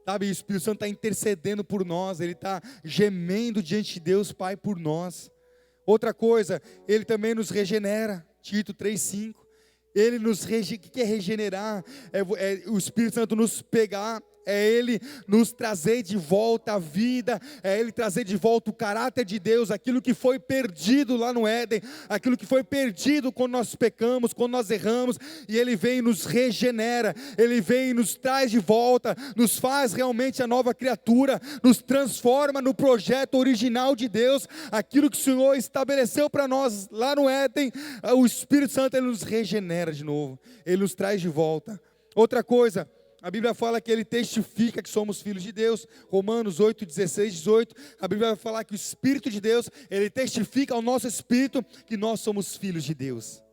Sabe, o Espírito Santo está intercedendo por nós, ele está gemendo diante de Deus Pai por nós. Outra coisa, ele também nos regenera, Tito 3,5. Ele nos que é regenerar, o Espírito Santo nos pegar, é Ele nos trazer de volta a vida, é Ele trazer de volta o caráter de Deus, aquilo que foi perdido lá no Éden, aquilo que foi perdido quando nós pecamos, quando nós erramos, e Ele vem e nos regenera, Ele vem e nos traz de volta, nos faz realmente a nova criatura, nos transforma no projeto original de Deus, aquilo que o Senhor estabeleceu para nós lá no Éden. O Espírito Santo, Ele nos regenera de novo, Ele nos traz de volta. Outra coisa, a Bíblia fala que Ele testifica que somos filhos de Deus, Romanos 8, 16, 18, a Bíblia vai falar que o Espírito de Deus, Ele testifica ao nosso Espírito que nós somos filhos de Deus.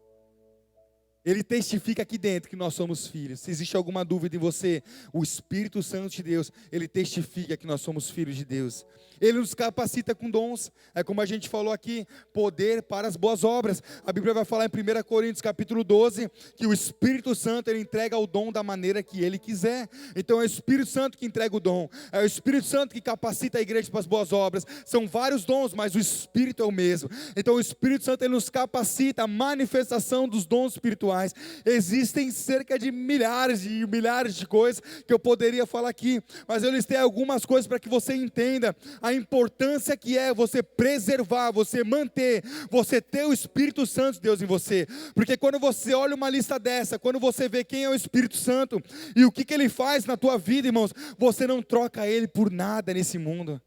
Ele testifica aqui dentro que nós somos filhos. Se existe alguma dúvida em você, o Espírito Santo de Deus, Ele testifica que nós somos filhos de Deus. Ele nos capacita com dons, é como a gente falou aqui, poder para as boas obras. A Bíblia vai falar em 1 Coríntios capítulo 12, que o Espírito Santo, Ele entrega o dom da maneira que Ele quiser. Então é o Espírito Santo que entrega o dom, é o Espírito Santo que capacita a igreja para as boas obras. São vários dons, mas o Espírito é o mesmo. Então o Espírito Santo, Ele nos capacita, a manifestação dos dons espirituais. Existem cerca de milhares e milhares de coisas que eu poderia falar aqui, mas eu listei algumas coisas para que você entenda a importância que é você preservar, você manter, você ter o Espírito Santo de Deus em você. Porque quando você olha uma lista dessa, quando você vê quem é o Espírito Santo e o que ele faz na tua vida, irmãos, você não troca ele por nada nesse mundo.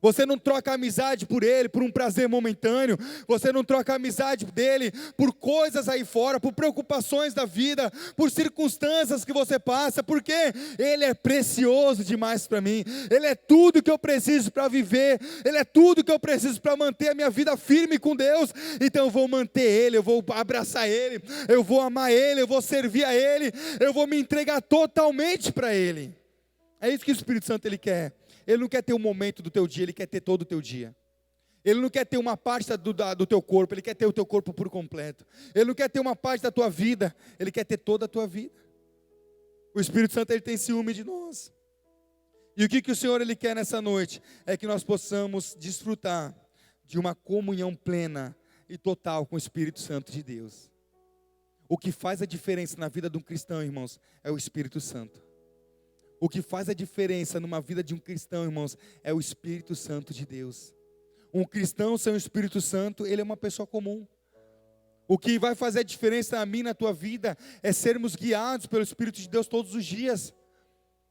Você não troca a amizade por ele, por um prazer momentâneo. Você não troca a amizade dele por coisas aí fora, por preocupações da vida, por circunstâncias que você passa, porque ele é precioso demais para mim. Ele é tudo que eu preciso para viver. Ele é tudo que eu preciso para manter a minha vida firme com Deus. Então eu vou manter ele, eu vou abraçar ele, eu vou amar ele, eu vou servir a ele, eu vou me entregar totalmente para ele. É isso que o Espírito Santo ele quer. Ele não quer ter um momento do teu dia, Ele quer ter todo o teu dia. Ele não quer ter uma parte do teu corpo, Ele quer ter o teu corpo por completo. Ele não quer ter uma parte da tua vida, Ele quer ter toda a tua vida. O Espírito Santo, Ele tem ciúme de nós. E o que o Senhor Ele quer nessa noite? É que nós possamos desfrutar de uma comunhão plena e total com o Espírito Santo de Deus. O que faz a diferença na vida de um cristão, irmãos, é o Espírito Santo. O que faz a diferença numa vida de um cristão, irmãos, é o Espírito Santo de Deus. Um cristão sem o Espírito Santo, ele é uma pessoa comum. O que vai fazer a diferença na minha e na tua vida é sermos guiados pelo Espírito de Deus todos os dias.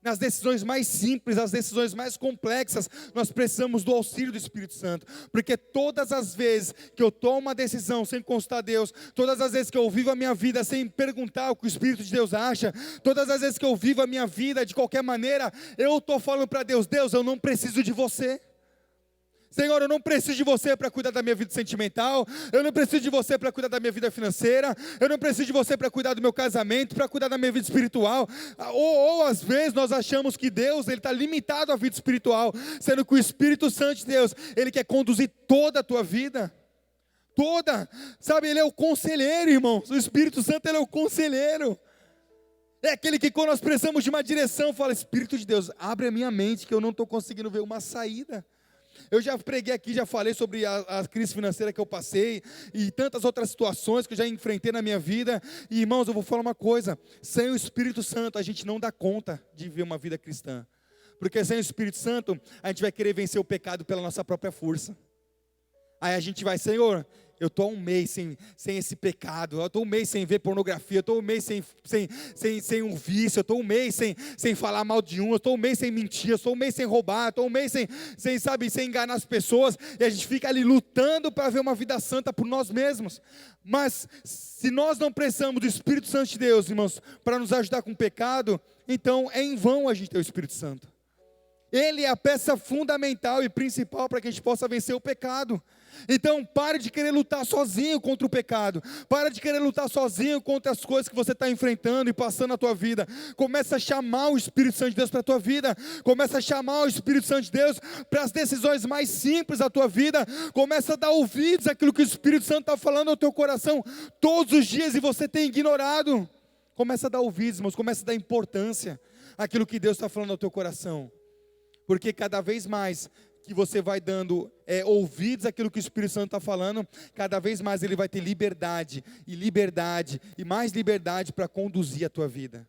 Nas decisões mais simples, as decisões mais complexas, nós precisamos do auxílio do Espírito Santo. Porque todas as vezes que eu tomo uma decisão sem consultar a Deus, todas as vezes que eu vivo a minha vida sem perguntar o que o Espírito de Deus acha, todas as vezes que eu vivo a minha vida de qualquer maneira, eu estou falando para Deus, Deus, eu não preciso de você. Senhor, eu não preciso de você para cuidar da minha vida sentimental, eu não preciso de você para cuidar da minha vida financeira, eu não preciso de você para cuidar do meu casamento, para cuidar da minha vida espiritual. Ou às vezes nós achamos que Deus está limitado à vida espiritual, sendo que o Espírito Santo de Deus, Ele quer conduzir toda a tua vida. Toda, sabe, Ele é o conselheiro, irmãos, o Espírito Santo Ele é o conselheiro. É aquele que quando nós precisamos de uma direção, fala, Espírito de Deus, abre a minha mente que eu não estou conseguindo ver uma saída. Eu já preguei aqui, já falei sobre a crise financeira que eu passei e tantas outras situações que eu já enfrentei na minha vida. E irmãos, eu vou falar uma coisa, sem o Espírito Santo a gente não dá conta de viver uma vida cristã. Porque sem o Espírito Santo a gente vai querer vencer o pecado pela nossa própria força. Aí a gente vai, Senhor, eu estou há um mês sem esse pecado, eu estou um mês sem ver pornografia, eu estou um mês sem um vício, eu estou um mês sem falar mal de um, eu estou um mês sem mentir, eu estou um mês sem roubar, eu estou um mês sem enganar as pessoas, e a gente fica ali lutando para ver uma vida santa por nós mesmos. Mas se nós não precisamos do Espírito Santo de Deus, irmãos, para nos ajudar com o pecado, então é em vão a gente ter o Espírito Santo. Ele é a peça fundamental e principal para que a gente possa vencer o pecado. Então pare de querer lutar sozinho contra o pecado, para de querer lutar sozinho contra as coisas que você está enfrentando e passando na tua vida. Começa a chamar o Espírito Santo de Deus para a tua vida, começa a chamar o Espírito Santo de Deus para as decisões mais simples da tua vida, começa a dar ouvidos àquilo que o Espírito Santo está falando ao teu coração todos os dias e você tem ignorado. Começa a dar ouvidos, irmãos, começa a dar importância àquilo que Deus está falando ao teu coração, porque cada vez mais que você vai dando ouvidos àquilo que o Espírito Santo está falando, cada vez mais ele vai ter liberdade e mais liberdade para conduzir a tua vida,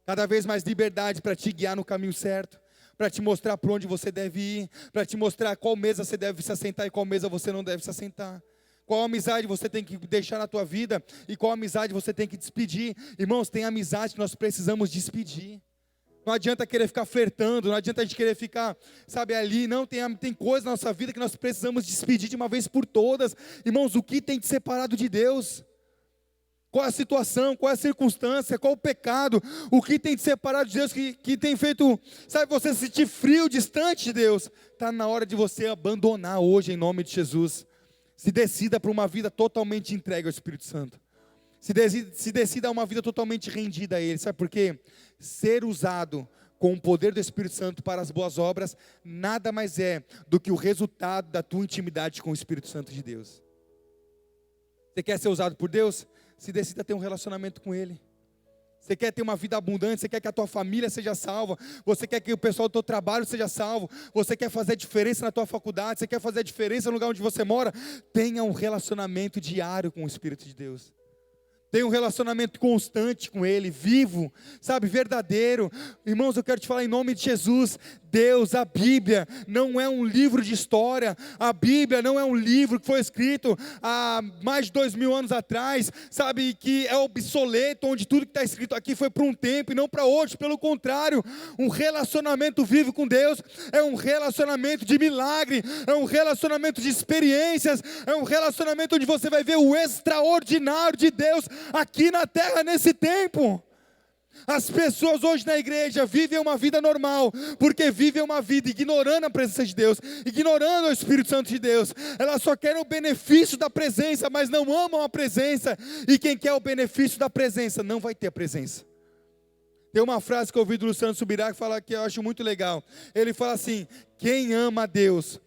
cada vez mais liberdade para te guiar no caminho certo, para te mostrar para onde você deve ir, para te mostrar qual mesa você deve se assentar e qual mesa você não deve se assentar, qual amizade você tem que deixar na tua vida e qual amizade você tem que despedir. Irmãos, tem amizade que nós precisamos despedir. Não adianta querer ficar flertando, não adianta a gente querer ficar, sabe, ali. Não, tem coisa na nossa vida que nós precisamos despedir de uma vez por todas. Irmãos, o que tem te separado de Deus? Qual a situação, qual a circunstância, qual o pecado? O que tem te separado de Deus, que tem feito, sabe, você se sentir frio, distante de Deus? Está na hora de você abandonar hoje, em nome de Jesus. Se decida para uma vida totalmente entregue ao Espírito Santo. Se decida a uma vida totalmente rendida a Ele. Sabe por quê? Ser usado com o poder do Espírito Santo para as boas obras, nada mais é do que o resultado da tua intimidade com o Espírito Santo de Deus. Você quer ser usado por Deus? Se decida a ter um relacionamento com Ele. Você quer ter uma vida abundante, você quer que a tua família seja salva, você quer que o pessoal do teu trabalho seja salvo, você quer fazer diferença na tua faculdade, você quer fazer a diferença no lugar onde você mora, tenha um relacionamento diário com o Espírito de Deus. Tenha um relacionamento constante com Ele, vivo, sabe, verdadeiro. Irmãos, eu quero te falar em nome de Jesus, Deus, a Bíblia não é um livro de história, a Bíblia não é um livro que foi escrito há mais de 2000 anos atrás, sabe, que é obsoleto, onde tudo que está escrito aqui foi para um tempo e não para hoje. Pelo contrário, um relacionamento vivo com Deus é um relacionamento de milagre, é um relacionamento de experiências, é um relacionamento onde você vai ver o extraordinário de Deus aqui na terra nesse tempo. As pessoas hoje na igreja vivem uma vida normal, porque vivem uma vida ignorando a presença de Deus, ignorando o Espírito Santo de Deus. Elas só querem o benefício da presença, mas não amam a presença. E quem quer o benefício da presença não vai ter a presença. Tem uma frase que eu ouvi do Luciano Subirá que fala, que eu acho muito legal. Ele fala assim: quem ama a Deus,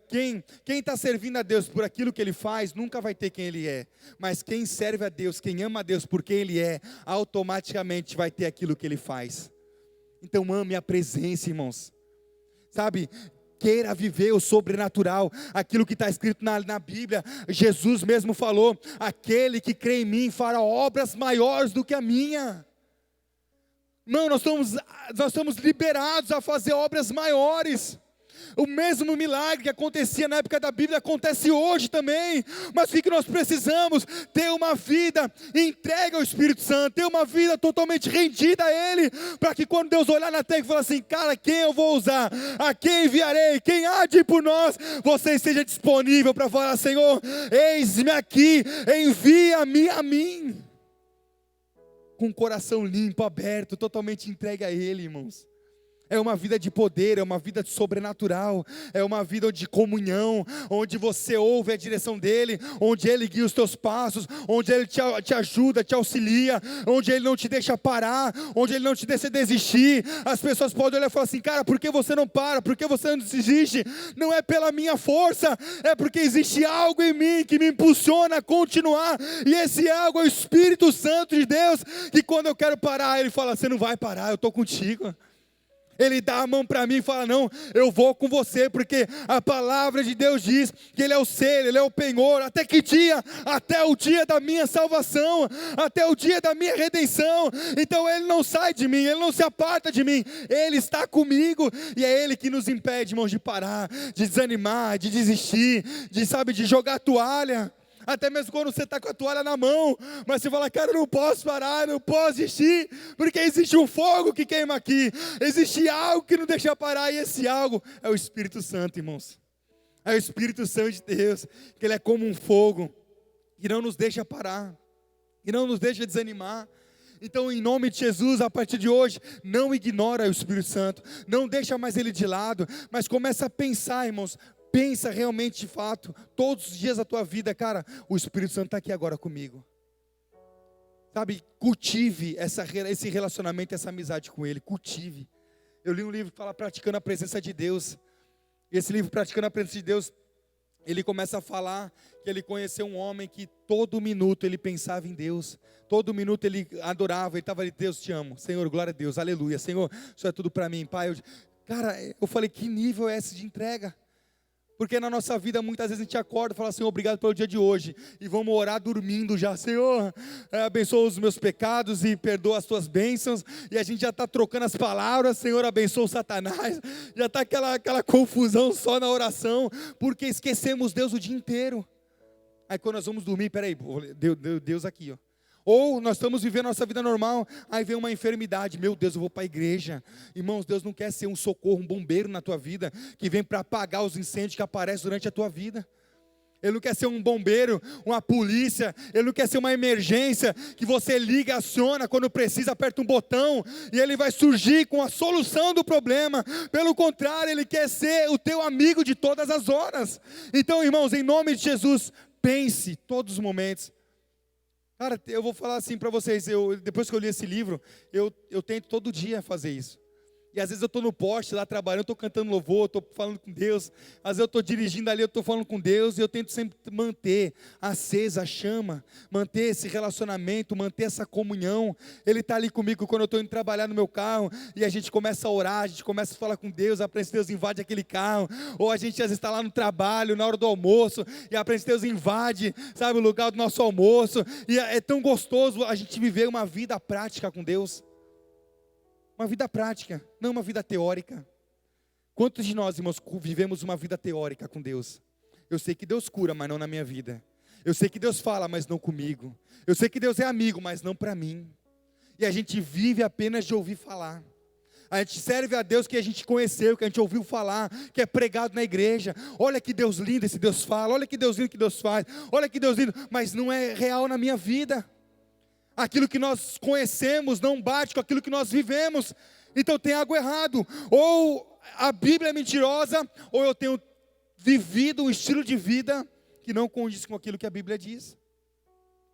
quem está servindo a Deus por aquilo que Ele faz, nunca vai ter quem Ele é. Mas quem serve a Deus, quem ama a Deus por quem Ele é, automaticamente vai ter aquilo que Ele faz. Então ame a presença, irmãos. Sabe, queira viver o sobrenatural, aquilo que está escrito na Bíblia. Jesus mesmo falou: aquele que crê em mim fará obras maiores do que a minha. Não, nós somos liberados a fazer obras maiores. O mesmo milagre que acontecia na época da Bíblia acontece hoje também. Mas o que nós precisamos? Ter uma vida entregue ao Espírito Santo, ter uma vida totalmente rendida a Ele, para que quando Deus olhar na terra e falar assim: cara, quem eu vou usar? A quem enviarei? Quem há de ir por nós? Você esteja disponível para falar: Senhor, eis-me aqui, envia-me a mim. Com o coração limpo, aberto, totalmente entregue a Ele, irmãos. É uma vida de poder, é uma vida de sobrenatural, é uma vida de comunhão, onde você ouve a direção dEle, onde Ele guia os teus passos, onde Ele te ajuda, te auxilia, onde Ele não te deixa parar, onde Ele não te deixa desistir. As pessoas podem olhar e falar assim: cara, por que você não para? Por que você não desiste? Não é pela minha força, é porque existe algo em mim que me impulsiona a continuar, e esse algo é o Espírito Santo de Deus, que quando eu quero parar, Ele fala: você não vai parar, eu estou contigo. Ele dá a mão para mim e fala, não, eu vou com você, porque a palavra de Deus diz que Ele é o ser, Ele é o penhor, até que dia? Até o dia da minha salvação, até o dia da minha redenção. Então Ele não sai de mim, Ele não se aparta de mim, Ele está comigo, e é Ele que nos impede, irmãos, de parar, de desanimar, de desistir, de jogar a toalha. Até mesmo quando você está com a toalha na mão, mas você fala, cara, eu não posso parar, eu não posso desistir, porque existe um fogo que queima aqui, existe algo que não deixa parar, e esse algo é o Espírito Santo, irmãos. É o Espírito Santo de Deus, que Ele é como um fogo, que não nos deixa parar, que não nos deixa desanimar. Então, em nome de Jesus, a partir de hoje, não ignora o Espírito Santo, não deixa mais ele de lado, mas começa a pensar, irmãos. Pensa realmente de fato, todos os dias da tua vida, cara, o Espírito Santo está aqui agora comigo. Sabe, cultive esse relacionamento, essa amizade com Ele, cultive. Eu li um livro que fala Praticando a Presença de Deus. E esse livro, Praticando a Presença de Deus, ele começa a falar que ele conheceu um homem que todo minuto ele pensava em Deus. Todo minuto ele adorava, ele estava ali, Deus te amo, Senhor, glória a Deus, aleluia, Senhor, isso é tudo para mim, Pai. Cara, eu falei, que nível é esse de entrega? Porque na nossa vida, muitas vezes a gente acorda e fala, Senhor, obrigado pelo dia de hoje. E vamos orar dormindo já. Senhor, abençoa os meus pecados e perdoa as tuas bênçãos. E a gente já está trocando as palavras. Senhor, abençoa o Satanás. Já está aquela confusão só na oração. Porque esquecemos Deus o dia inteiro. Aí quando nós vamos dormir, peraí, Deus aqui, ó. Ou nós estamos vivendo a nossa vida normal, aí vem uma enfermidade, meu Deus, eu vou para a igreja. Irmãos, Deus não quer ser um socorro, um bombeiro na tua vida, que vem para apagar os incêndios que aparecem durante a tua vida. Ele não quer ser um bombeiro, uma polícia, Ele não quer ser uma emergência, que você liga, aciona, quando precisa, aperta um botão, e Ele vai surgir com a solução do problema. Pelo contrário, Ele quer ser o teu amigo de todas as horas. Então, irmãos, em nome de Jesus, pense todos os momentos. Cara, eu vou falar assim para vocês, depois que eu li esse livro, eu tento todo dia fazer isso. E às vezes eu estou no poste lá trabalhando, estou cantando louvor, estou falando com Deus. Às vezes eu estou dirigindo ali, eu estou falando com Deus. E eu tento sempre manter acesa a chama, manter esse relacionamento, manter essa comunhão. Ele está ali comigo quando eu estou indo trabalhar no meu carro. E a gente começa a orar, a gente começa a falar com Deus. A presença de Deus invade aquele carro. Ou a gente às vezes está lá no trabalho, na hora do almoço. E a presença de Deus invade, sabe, o lugar do nosso almoço. E é tão gostoso a gente viver uma vida prática com Deus. Uma vida prática, não uma vida teórica. Quantos de nós, irmãos, vivemos uma vida teórica com Deus? Eu sei que Deus cura, mas não na minha vida. Eu sei que Deus fala, mas não comigo. Eu sei que Deus é amigo, mas não para mim. E a gente vive apenas de ouvir falar. A gente serve a Deus que a gente conheceu, que a gente ouviu falar, que é pregado na igreja. Olha que Deus lindo esse Deus fala, olha que Deus lindo que Deus faz, olha que Deus lindo, mas não é real na minha vida. Aquilo que nós conhecemos não bate com aquilo que nós vivemos. Então tem algo errado. Ou a Bíblia é mentirosa, ou eu tenho vivido um estilo de vida que não condiz com aquilo que a Bíblia diz.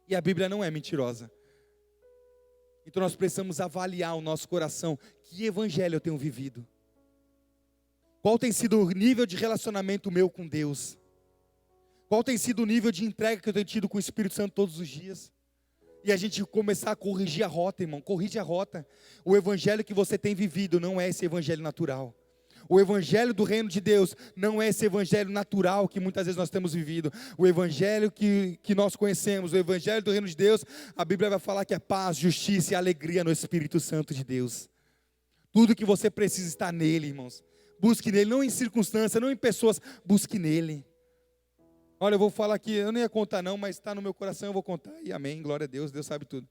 E a Bíblia não é mentirosa. Então nós precisamos avaliar o nosso coração. Que evangelho eu tenho vivido? Qual tem sido o nível de relacionamento meu com Deus? Qual tem sido o nível de entrega que eu tenho tido com o Espírito Santo todos os dias? E a gente começar a corrigir a rota, irmão, corrige a rota. O evangelho que você tem vivido não é esse evangelho natural. O evangelho do reino de Deus não é esse evangelho natural que muitas vezes nós temos vivido. O evangelho que nós conhecemos, o evangelho do reino de Deus, a Bíblia vai falar que é paz, justiça e alegria no Espírito Santo de Deus. Tudo que você precisa está nele, irmãos. Busque nele, não em circunstâncias, não em pessoas, busque nele. Olha, eu vou falar aqui, eu não ia contar não, mas está no meu coração, eu vou contar. E amém, glória a Deus, Deus sabe tudo.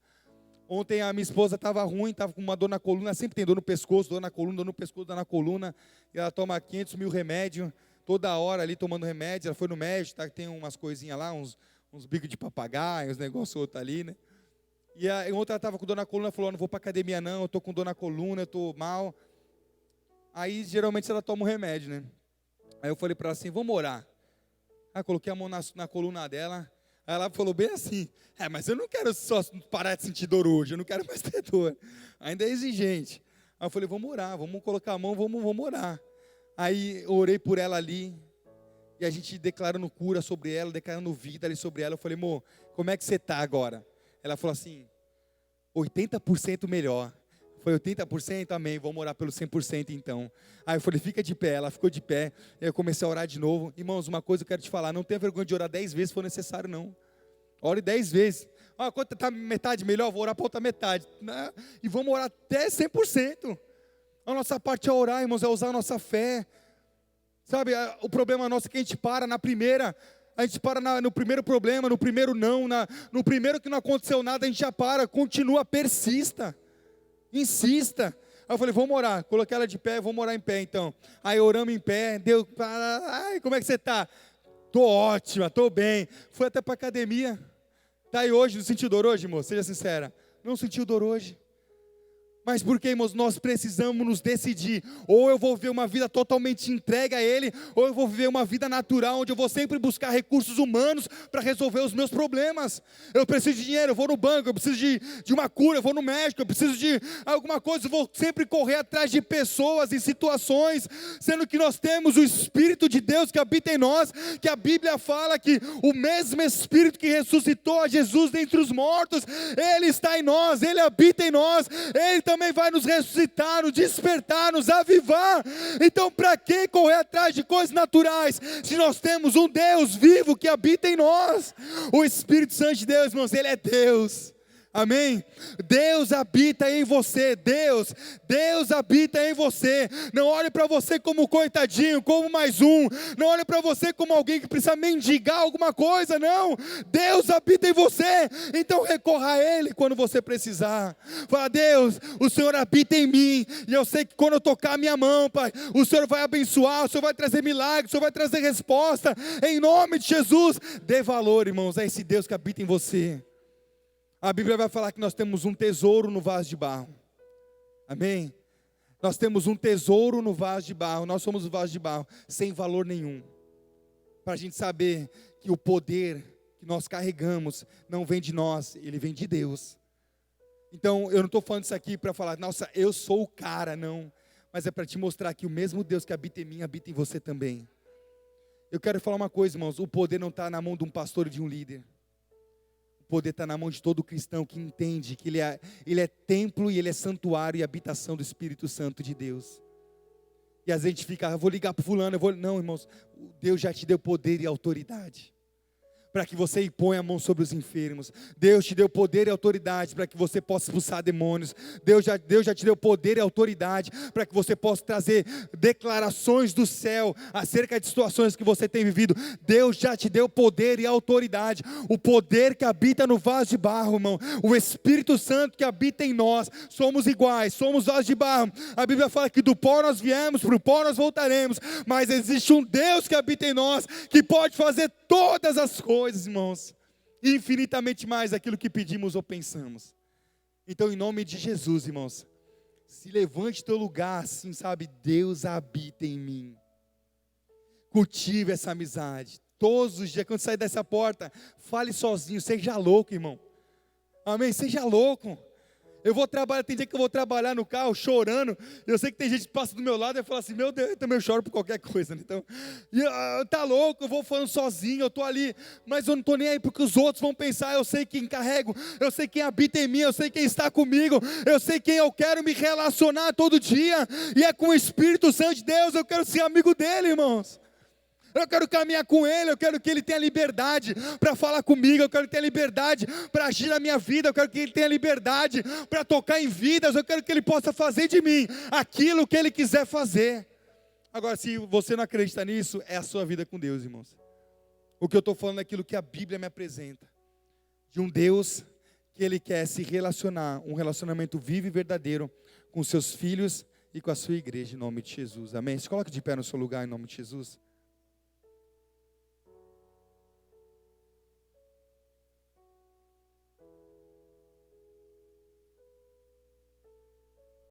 Ontem a minha esposa estava ruim, estava com uma dor na coluna, sempre tem dor no pescoço, dor na coluna, dor no pescoço, dor na coluna. E ela toma 500 mil remédios, toda hora ali tomando remédio. Ela foi no médico, tá, tem umas coisinhas lá, uns bicos de papagaio, uns negócios outros ali, né? E ontem ela estava com dor na coluna, falou, não vou para academia não, eu estou com dor na coluna, eu estou mal. Aí geralmente ela toma um remédio, né? Aí eu falei para ela assim, vamos orar. Aí coloquei a mão na coluna dela. Aí ela falou bem assim, mas eu não quero só parar de sentir dor hoje, eu não quero mais ter dor. Ainda é exigente. Aí eu falei, vamos orar, vamos colocar a mão, vamos orar. Aí eu orei por ela ali, e a gente declarando cura sobre ela, declarando vida ali sobre ela. Eu falei, amor, como é que você está agora? Ela falou assim, 80% melhor. Eu Foi 80%? Amém, vamos orar pelo 100% então. Aí eu falei, fica de pé, ela ficou de pé. Aí eu comecei a orar de novo. Irmãos, uma coisa eu quero te falar, não tenha vergonha de orar 10 vezes se for necessário não. Ore 10 vezes. Quando está metade melhor, vou orar para outra metade. E vamos orar até 100%. A nossa parte é orar, irmãos, é usar a nossa fé. Sabe, o problema nosso é que a gente para na primeira. A gente para no primeiro problema, no primeiro não, no primeiro que não aconteceu nada, a gente já para, continua, persista, insista. Aí eu falei, vamos orar, coloquei ela de pé, vamos orar em pé então. Aí oramos em pé, Deus, ai, como é que você está? Estou ótima, estou bem. Fui até para a academia. Está aí hoje, não sentiu dor hoje, moço? Seja sincera. Não sentiu dor hoje. Mas por que, irmãos, nós precisamos nos decidir, ou eu vou viver uma vida totalmente entregue a Ele, ou eu vou viver uma vida natural, onde eu vou sempre buscar recursos humanos para resolver os meus problemas. Eu preciso de dinheiro, eu vou no banco, eu preciso de uma cura, eu vou no médico, eu preciso de alguma coisa, eu vou sempre correr atrás de pessoas e situações, sendo que nós temos o Espírito de Deus que habita em nós, que a Bíblia fala que o mesmo Espírito que ressuscitou a Jesus dentre os mortos, Ele está em nós, Ele habita em nós, Ele também vai nos ressuscitar, nos despertar, nos avivar. Então para que correr atrás de coisas naturais, se nós temos um Deus vivo que habita em nós? O Espírito Santo de Deus, irmãos, Ele é Deus. Amém? Deus habita em você, Deus habita em você. Não olhe para você como coitadinho, como mais um. Não olhe para você como alguém que precisa mendigar alguma coisa, não. Deus habita em você, então recorra a Ele quando você precisar. Fala, Deus, o Senhor habita em mim, e eu sei que quando eu tocar a minha mão, Pai, o Senhor vai abençoar, o Senhor vai trazer milagre, o Senhor vai trazer resposta, em nome de Jesus. Dê valor, irmãos, a esse Deus que habita em você. A Bíblia vai falar que nós temos um tesouro no vaso de barro. Amém? Nós temos um tesouro no vaso de barro. Nós somos o vaso de barro, sem valor nenhum. Para a gente saber que o poder que nós carregamos não vem de nós, ele vem de Deus. Então, eu não estou falando isso aqui para falar, nossa, eu sou o cara, não. Mas é para te mostrar que o mesmo Deus que habita em mim, habita em você também. Eu quero falar uma coisa, irmãos, o poder não está na mão de um pastor e de um líder. O poder está na mão de todo cristão que entende que ele é templo e ele é santuário e habitação do Espírito Santo de Deus. E às vezes a gente fica, vou ligar para fulano, não, irmãos, Deus já te deu poder e autoridade para que você imponha a mão sobre os enfermos. Deus te deu poder e autoridade para que você possa expulsar demônios. Deus já te deu poder e autoridade para que você possa trazer declarações do céu acerca de situações que você tem vivido. Deus já te deu poder e autoridade. O poder que habita no vaso de barro, irmão. O Espírito Santo que habita em nós. Somos iguais, somos vasos de barro. A Bíblia fala que do pó nós viemos, para o pó nós voltaremos. Mas existe um Deus que habita em nós, que pode fazer todas as coisas, irmãos, infinitamente mais aquilo que pedimos ou pensamos. Então, em nome de Jesus, irmãos, se levante do teu lugar, assim, sabe, Deus habita em mim. Cultive essa amizade. Todos os dias, quando sair dessa porta, fale sozinho, seja louco, irmão. Amém? Seja louco. Eu vou trabalhar, tem dia que eu vou trabalhar no carro chorando. Eu sei que tem gente que passa do meu lado e fala assim, meu Deus, eu também choro por qualquer coisa. Né? Então, tá louco, eu vou falando sozinho, eu estou ali, mas eu não estou nem aí porque os outros vão pensar. Eu sei quem carrego, eu sei quem habita em mim, eu sei quem está comigo, eu sei quem eu quero me relacionar todo dia. E é com o Espírito Santo de Deus, eu quero ser amigo dele, irmãos. Eu quero caminhar com Ele, eu quero que Ele tenha liberdade para falar comigo, eu quero ter liberdade para agir na minha vida, eu quero que Ele tenha liberdade para tocar em vidas, eu quero que Ele possa fazer de mim aquilo que Ele quiser fazer. Agora, se você não acredita nisso, é a sua vida com Deus, irmãos. O que eu estou falando é aquilo que a Bíblia me apresenta, de um Deus que Ele quer se relacionar, um relacionamento vivo e verdadeiro com seus filhos e com a sua igreja, em nome de Jesus, amém? Se coloque de pé no seu lugar, em nome de Jesus.